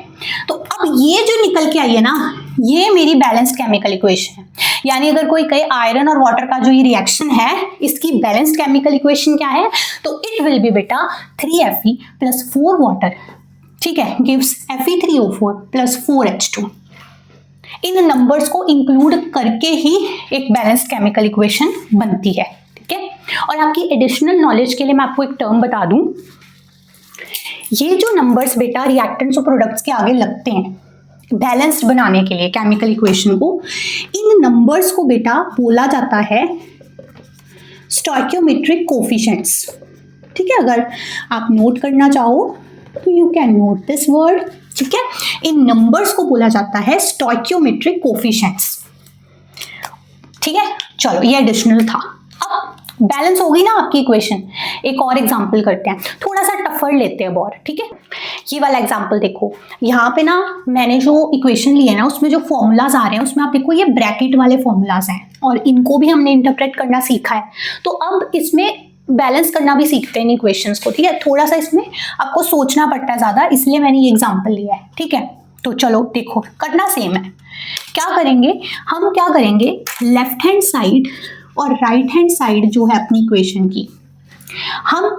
Speaker 1: तो अब ये जो निकल के आई है ना, ये मेरी बैलेंस्ड केमिकल इक्वेशन है। यानी अगर कोई कहे आयरन और वाटर का जो ये रिएक्शन है, इसकी बैलेंस्ड केमिकल इक्वेशन क्या है, तो इट विल बी बेटा 3Fe प्लस 4 वाटर, ठीक है, गिव्स Fe3O4 प्लस 4H2। इन नंबर्स को इंक्लूड करके ही एक बैलेंस्ड केमिकल इक्वेशन बनती है, ठीक है। और आपकी एडिशनल नॉलेज के लिए मैं आपको एक टर्म बता दूं, ये जो नंबर्स बेटा रिएक्टेंट्स और प्रोडक्ट्स के आगे लगते हैं बैलेंस्ड बनाने के लिए केमिकल इक्वेशन को, इन नंबर्स को बेटा बोला जाता है स्टोइकियोमेट्रिक कोफिशिएंट्स, ठीक है। अगर आप नोट करना चाहो तो you can note this word, ठीक है। इन नंबर्स को बोला जाता है स्टोइकियोमेट्रिक कोफिशिएंट्स, ठीक है। चलो ये एडिशनल था। अब बैलेंस हो गई ना आपकी इक्वेशन। एक और एग्जांपल करते हैं, थोड़ा सा टफर लेते हैं और, ठीक है। ये वाला एग्जांपल देखो, यहाँ पे ना मैंने जो इक्वेशन ली है ना, उसमें जो फॉर्मूलाज आ रहे हैं उसमें आप देखो ये ब्रैकेट वाले फॉर्मूलाज हैं, और इनको भी हमने इंटरप्रेट करना सीखा है। तो अब इसमें बैलेंस करना भी सीखते हैं इन इक्वेशंस को, ठीक है। थोड़ा सा इसमें आपको सोचना पड़ता है ज़्यादा, इसलिए मैंने ये एग्जाम्पल लिया है, ठीक है। तो चलो देखो, करना सेम है। क्या करेंगे हम, क्या करेंगे, लेफ्ट हैंड साइड और राइट हैंड साइड जो है अपनी इक्वेशन की, हम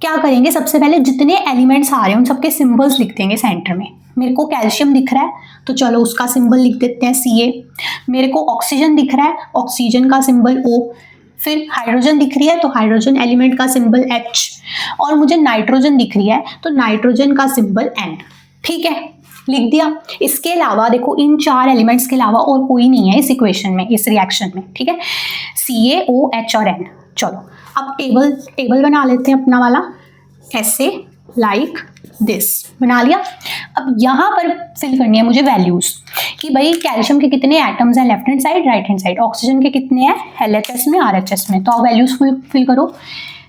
Speaker 1: क्या करेंगे, सबसे पहले जितने एलिमेंट्स आ रहे हैं उन सबके सिंबल्स लिख देंगे सेंटर में। मेरे को कैल्शियम दिख रहा है तो चलो उसका सिंबल लिख देते हैं Ca। मेरे को ऑक्सीजन दिख रहा है, ऑक्सीजन का सिंबल O। फिर हाइड्रोजन दिख रही है तो हाइड्रोजन एलिमेंट का सिंबल H, और मुझे नाइट्रोजन दिख रही है तो नाइट्रोजन का सिंबल N, ठीक है, लिख दिया। इसके अलावा देखो इन 4 एलिमेंट्स के अलावा और कोई नहीं है इस इक्वेशन में, इस रिएक्शन में, ठीक है, Ca, O, H और N। चलो अब टेबल बना लेते हैं अपना वाला, ऐसे लाइक दिस बना लिया। अब यहाँ पर फिल करनी है मुझे वैल्यूज कि भाई कैल्शियम के कितने एटम्स हैं left hand side, right hand side, oxygen के कितने हैं LHS में, RHS में, तो आप वैल्यूज फिल करो।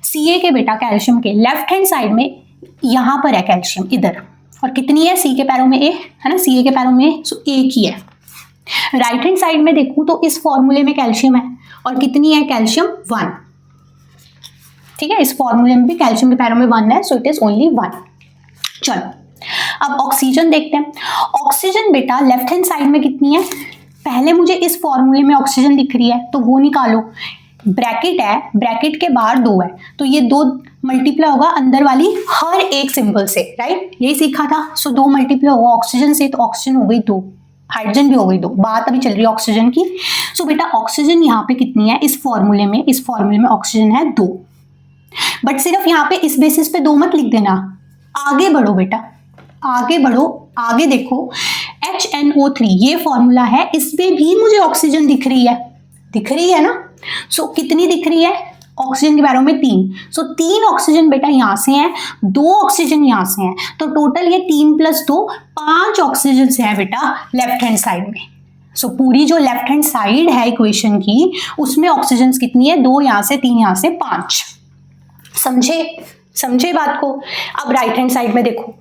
Speaker 1: Ca के बेटा कैल्शियम के लेफ्ट हैंड साइड में यहाँ पर है कैल्शियम इधर, और कितनी है, C के पैरों में A है ना, Ca के पैरों में सो एक ही है। राइट हैंड साइड में देखूँ तो इस फॉर्मूले में कैल्शियम है, और कितनी है कैल्शियम 1, ठीक है। इस फॉर्मूले में भी कैल्शियम के पैरों में 1 है, सो इट इज ओनली 1। चलो अब ऑक्सीजन देखते हैं। ऑक्सीजन बेटा लेफ्ट हैंड साइड में कितनी है, पहले मुझे इस फॉर्मूले में ऑक्सीजन दिख रही है तो वो निकालो, ब्रैकेट है, ब्रैकेट के बाहर 2 है तो ये 2 मल्टीप्लाई होगा अंदर वाली हर एक सिंबल से, राइट, यही सीखा था। सो 2 मल्टीप्लाई होगा ऑक्सीजन से, तो ऑक्सीजन हो गई 2, हाइड्रोजन भी हो गई 2, बात अभी चल रही है ऑक्सीजन की। सो बेटा ऑक्सीजन यहाँ पे कितनी है इस फॉर्मूले में ऑक्सीजन है 2, बट सिर्फ यहाँ पे इस बेसिस पे 2 मत लिख देना, आगे बढ़ो बेटा, आगे बढ़ो, आगे देखो HNO3 ये फॉर्मूला है, इसमें भी मुझे ऑक्सीजन दिख रही है ना। सो कितनी दिख रही है, ऑक्सीजन के पैरों में 3, सो 3 ऑक्सीजन बेटा यहाँ से हैं, 2 ऑक्सीजन यहाँ से हैं, तो टोटल ये 3 + 2 5 ऑक्सीजन है बेटा लेफ्ट हैंड साइड में। सो पूरी जो लेफ्ट हैंड साइड है इक्वेशन की उसमें ऑक्सीजन कितनी है, 2 यहाँ से, 3 यहाँ से, 5। समझे बात को। अब राइट हैंड साइड में देखो,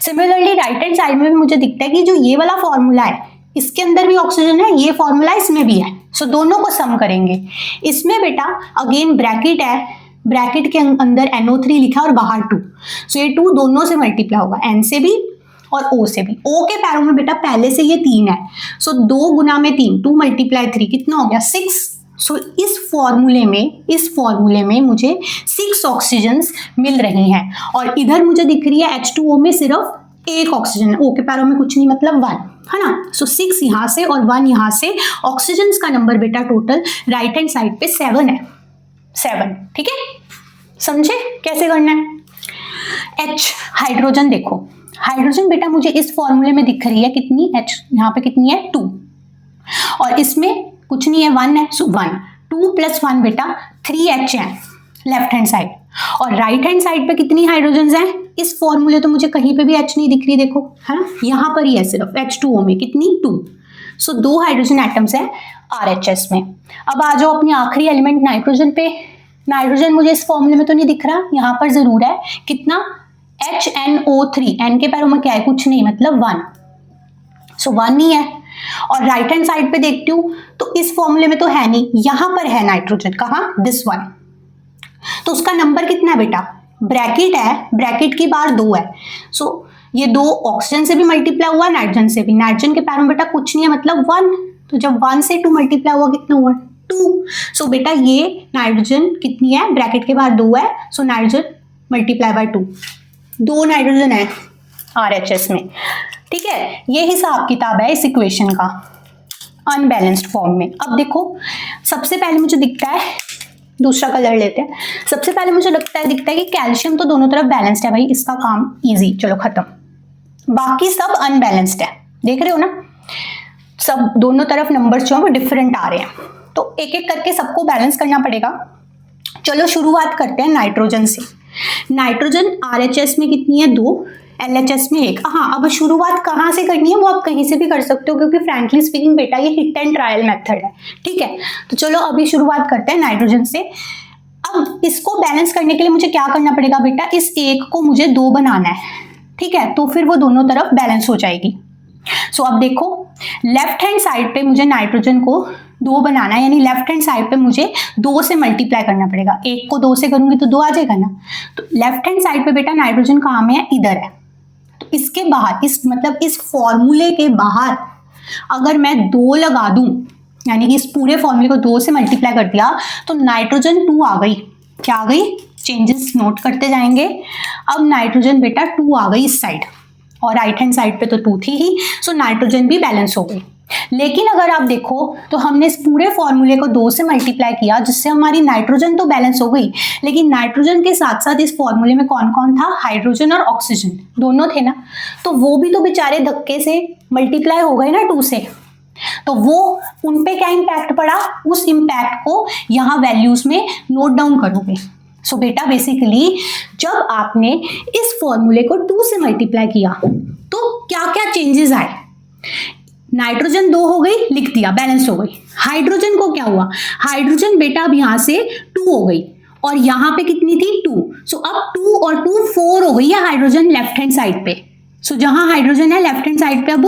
Speaker 1: सिमिलरली राइट हैंड साइड में भी मुझे दिखता है कि जो ये वाला फॉर्मूला है इसके अंदर भी ऑक्सीजन है, ये फॉर्मूला इसमें भी है, सो दोनों को सम करेंगे। इसमें बेटा अगेन ब्रैकेट है, ब्रैकेट के अंदर NO3 लिखा और बाहर 2, सो ये 2 दोनों से मल्टीप्लाई होगा, N से भी और O से भी। O के पैरों में बेटा पहले से ये 3 है, सो 2 गुना में 3, 2 × 3 कितना हो गया 6। सो इस फॉर्मूले में मुझे 6 ऑक्सीजन्स मिल रही हैं, और इधर मुझे दिख रही है H2O में सिर्फ 1 ऑक्सीजन है, O के पैरों में कुछ नहीं, मतलब 1 है ना। सो 6 यहाँ से और 1 यहाँ से, ऑक्सीजन्स का नंबर बेटा टोटल राइट हैंड साइड पे 7 है। 7, ठीक है, समझे कैसे करना है। H हाइड्रोजन, देखो हाइड्रोजन बेटा मुझे इस फॉर्मूले में दिख रही है कितनी, H यहाँ पे कितनी है 2, और इसमें कुछ नहीं है 1 है, सो 1, 2 + 1 बेटा 3H है लेफ्ट हैंड साइड, और राइट हैंड साइड पे कितनी हाइड्रोजन हैं, इस फॉर्मूले तो मुझे कहीं पे भी H नहीं दिख रही, देखो है ना, यहाँ पर ही है सिर्फ H2O में कितनी 2, सो 2 हाइड्रोजन एटम्स हैं RHS में। अब आ जाओ अपनी आखिरी एलिमेंट नाइट्रोजन पे। नाइट्रोजन मुझे इस फॉर्मूले में तो नहीं दिख रहा, यहाँ पर जरूर है कितना HNO3, N के पैरों में क्या है, कुछ नहीं, मतलब 1, सो 1 ही है। और राइट हैंड साइड पे देखती हूँ तो इस फॉर्मूले में तो है नहीं, यहाँ पर है नाइट्रोजन, कहाँ, दिस वन, तो उसका नंबर कितना है बेटा, ब्रैकेट है, ब्रैकेट की बार 2 है, सो ये 2 ऑक्सीजन से भी मल्टीप्लाई हुआ, नाइट्रोजन से भी, नाइट्रोजन के पैरों में बेटा कुछ नहीं है मतलब 1, तो जब 1 से 2 मल्टीप्लाई हुआ कितना हुआ 2, सो बेटा ये नाइट्रोजन कितनी है, ब्रैकेट के बाद 2 है, so nitrogen multiply by 2, 2 nitrogen है RHS में, ठीक है। ये हिसाब किताब है इस इक्वेशन का अनबैलेंस्ड फॉर्म में। अब देखो सबसे पहले मुझे दिखता है, दूसरा कलर लेते हैं, सबसे पहले मुझे दिखता है कि कैल्शियम तो दोनों तरफ बैलेंस्ड है भाई, इसका काम इजी, चलो खत्म, बाकी सब अनबैलेंस्ड है, देख रहे हो ना, सब दोनों तरफ नंबर्स जो है वो डिफरेंट आ रहे हैं, तो एक एक करके सबको बैलेंस करना पड़ेगा। चलो शुरुआत करते हैं नाइट्रोजन से। नाइट्रोजन RHS में कितनी है 2, LHS में 1। हाँ, अब शुरुआत कहाँ से करनी है वो आप कहीं से भी कर सकते हो, क्योंकि फ्रैंकली स्पीकिंग बेटा ये हिट एंड ट्रायल मेथड है, ठीक है। तो चलो अभी शुरुआत करते हैं नाइट्रोजन से। अब इसको बैलेंस करने के लिए मुझे क्या करना पड़ेगा बेटा, इस 1 को मुझे 2 बनाना है, ठीक है, तो फिर वो दोनों तरफ बैलेंस हो जाएगी। सो अब देखो लेफ्ट हैंड साइड पे मुझे नाइट्रोजन को 2 बनाना है, यानी लेफ्ट हैंड साइड पे मुझे 2 से मल्टीप्लाई करना पड़ेगा, 1 को 2 से करूंगी तो 2 आ जाएगा ना, तो लेफ्ट हैंड साइड पे बेटा नाइट्रोजन कहाँ में है, इधर है, तो इसके बाहर, इस मतलब इस फॉर्मूले के बाहर अगर मैं 2 लगा दूं, यानी कि इस पूरे फॉर्मूले को 2 से मल्टीप्लाई कर दिया तो नाइट्रोजन 2 आ गई, क्या आ गई, चेंजेस नोट करते जाएंगे। अब नाइट्रोजन बेटा 2 आ गई इस साइड, और राइट हैंड साइड पे तो 2 थी ही, सो नाइट्रोजन भी बैलेंस हो गई। लेकिन अगर आप देखो तो हमने इस पूरे फॉर्मूले को 2 से मल्टीप्लाई किया, जिससे हमारी नाइट्रोजन तो बैलेंस हो गई, लेकिन नाइट्रोजन के साथ साथ इस फॉर्मूले में कौन कौन था, हाइड्रोजन और ऑक्सीजन दोनों थे ना, तो वो भी तो बेचारे धक्के से मल्टीप्लाई हो गए ना 2 से, तो वो उन पे क्या इम्पैक्ट पड़ा, उस इम्पैक्ट को यहाँ वैल्यूज में नोट डाउन करोगे। सो बेटा बेसिकली जब आपने इस फॉर्मूले को 2 से मल्टीप्लाई किया तो क्या क्या चेंजेस आए, नाइट्रोजन 2 हो गई, लिख दिया, बैलेंस हो गई। हाइड्रोजन को क्या हुआ, हाइड्रोजन बेटा अब यहां से 2 हो गई, और यहां पे कितनी थी 2, सो अब 2 और 2 4 हो गई है हाइड्रोजन लेफ्ट हैंड साइड पे, सो जहां हाइड्रोजन है लेफ्ट हैंड साइड पे अब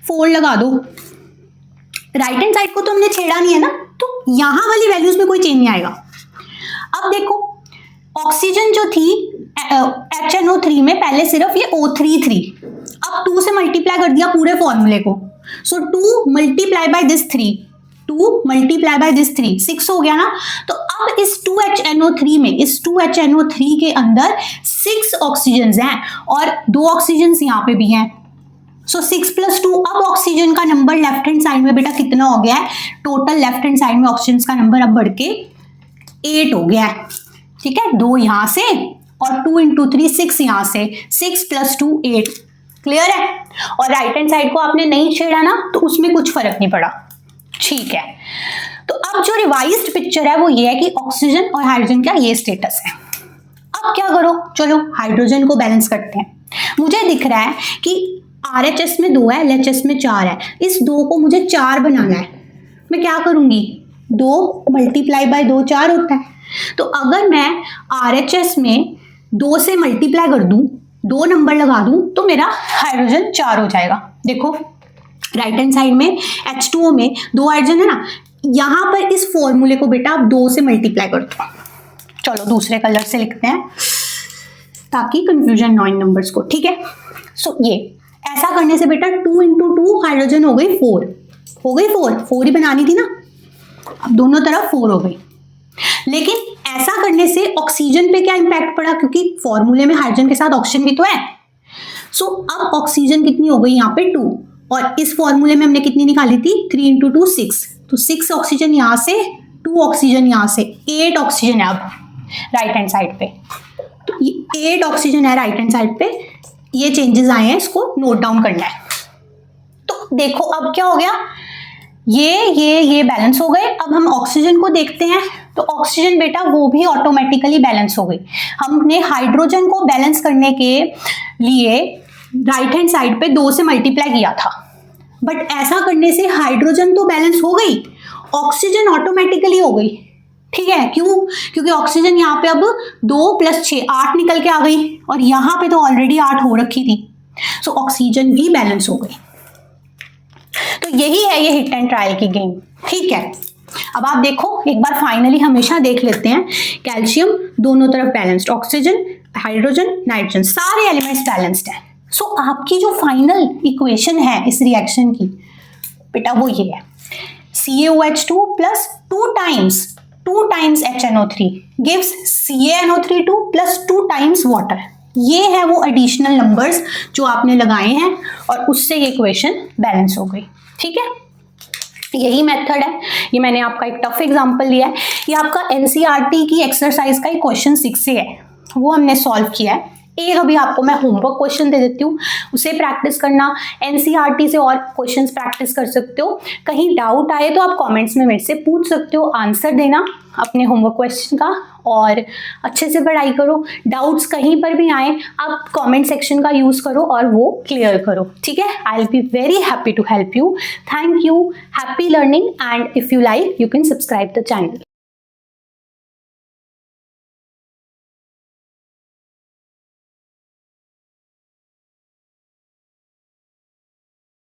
Speaker 1: 4 लगा दो, राइट हैंड साइड को तो हमने छेड़ा नहीं है ना, तो यहां वाली वैल्यूज में कोई चेंज नहीं आएगा। अब देखो ऑक्सीजन जो थी HNO3 में पहले सिर्फ ये O3 थी, अब 2 से मल्टीप्लाई कर दिया पूरे फॉर्मूले को, सो 2 multiply by this 3, 2 multiply by this 3, 6 हो गया ना, तो अब इस 2HNO3 में, इस 2HNO3 के अंदर 6 ऑक्सीजन हैं और 2 ऑक्सीजन यहाँ पे भी हैं, सो 6 + 2, अब ऑक्सीजन का नंबर लेफ्ट हैंड साइड में बेटा कितना हो गया है, टोटल लेफ्ट हैंड साइड में ऑक्सीजन का नंबर अब बढ़ के 8 हो गया है, ठीक है, 2 यहां से और 2 × 3 6 यहां से, 6 + 2 8, क्लियर है। और राइट हैंड साइड को आपने नहीं छेड़ा ना तो उसमें कुछ फर्क नहीं पड़ा, ठीक है। तो अब जो रिवाइज्ड पिक्चर है वो ये है कि ऑक्सीजन और हाइड्रोजन का ये स्टेटस है। अब क्या करो, चलो हाइड्रोजन को बैलेंस करते हैं। मुझे दिख रहा है कि RHS में 2 है, LHS में 4 है, इस 2 को मुझे 4 बनाना है, मैं क्या करूंगी, 2 मल्टीप्लाई बाय 2 4 होता है, तो अगर मैं RHS में 2 से मल्टीप्लाई कर दूं, 2 नंबर लगा दूं, तो मेरा हाइड्रोजन 4 हो जाएगा। देखो राइट हैंड साइड में H2O में 2 हाइड्रोजन है ना, यहां पर इस फॉर्मूले को बेटा आप 2 से मल्टीप्लाई कर दो। चलो दूसरे कलर से लिखते हैं ताकि कंफ्यूजन ना हो इन नंबर्स को, ठीक है। सो ये ऐसा करने से बेटा 2 × 2 हाइड्रोजन हो गई 4, हो गई 4 ही बनानी थी ना, अब दोनों तरफ 4 हो गई। लेकिन ऐसा करने से ऑक्सीजन पे क्या इंपैक्ट पड़ा, क्योंकि फॉर्मूले में हाइड्रोजन के साथ ऑक्सीजन भी तो है, सो अब ऑक्सीजन कितनी हो गई यहाँ पे 2, और इस फॉर्मूले में हमने कितनी निकाली थी 3 × 2 6, तो 6 ऑक्सीजन यहाँ से 2 ऑक्सीजन, यहाँ से 8 ऑक्सीजन है अब राइट हैंड साइड पे, तो ये 8 ऑक्सीजन है राइट हैंड साइड पे, ये चेंजेस आए हैं, इसको नोट डाउन करना है। तो देखो अब क्या हो गया, ये बैलेंस हो गए। अब हम ऑक्सीजन को देखते हैं, तो ऑक्सीजन बेटा वो भी ऑटोमेटिकली बैलेंस हो गई। हमने हाइड्रोजन को बैलेंस करने के लिए राइट हैंड साइड पे 2 से मल्टीप्लाई किया था, बट ऐसा करने से हाइड्रोजन तो बैलेंस हो गई, ऑक्सीजन ऑटोमेटिकली हो गई। ठीक है, क्यों? क्योंकि ऑक्सीजन यहाँ पे अब 2 + 6 8 निकल के आ गई, और यहाँ पे तो ऑलरेडी 8 हो रखी थी, सो ऑक्सीजन भी बैलेंस हो गई। तो यही है ये हिट एंड ट्रायल की गेम। ठीक है, अब आप देखो एक बार फाइनली हमेशा देख लेते हैं, कैल्शियम दोनों तरफ बैलेंस्ड, ऑक्सीजन, हाइड्रोजन, नाइट्रोजन सारे एलिमेंट्स बैलेंस्ड हैं। सो आपकी जो फाइनल इक्वेशन है इस रिएक्शन की बेटा वो ये है, CaOH2 + 2 times HNO3 gives CaNO32 + 2 times water। ये है वो एडिशनल नंबर्स जो आपने लगाए हैं और उससे ये इक्वेशन बैलेंस हो गई। ठीक है, यही मेथड है। ये मैंने आपका एक टफ एग्जांपल लिया है, ये आपका NCERT की एक्सरसाइज का एक क्वेश्चन 6 से है, वो हमने सॉल्व किया है। एक अभी आपको मैं होमवर्क क्वेश्चन दे देती हूँ, उसे प्रैक्टिस करना, NCERT से और क्वेश्चंस प्रैक्टिस कर सकते हो। कहीं डाउट आए तो आप कमेंट्स में मेरे से पूछ सकते हो, आंसर देना अपने होमवर्क क्वेश्चन का, और अच्छे से पढ़ाई करो। डाउट्स कहीं पर भी आए आप कमेंट सेक्शन का यूज़ करो और वो क्लियर करो। ठीक है, I will be very happy to help you. Thank you, happy learning, and if you like you can subscribe the channel.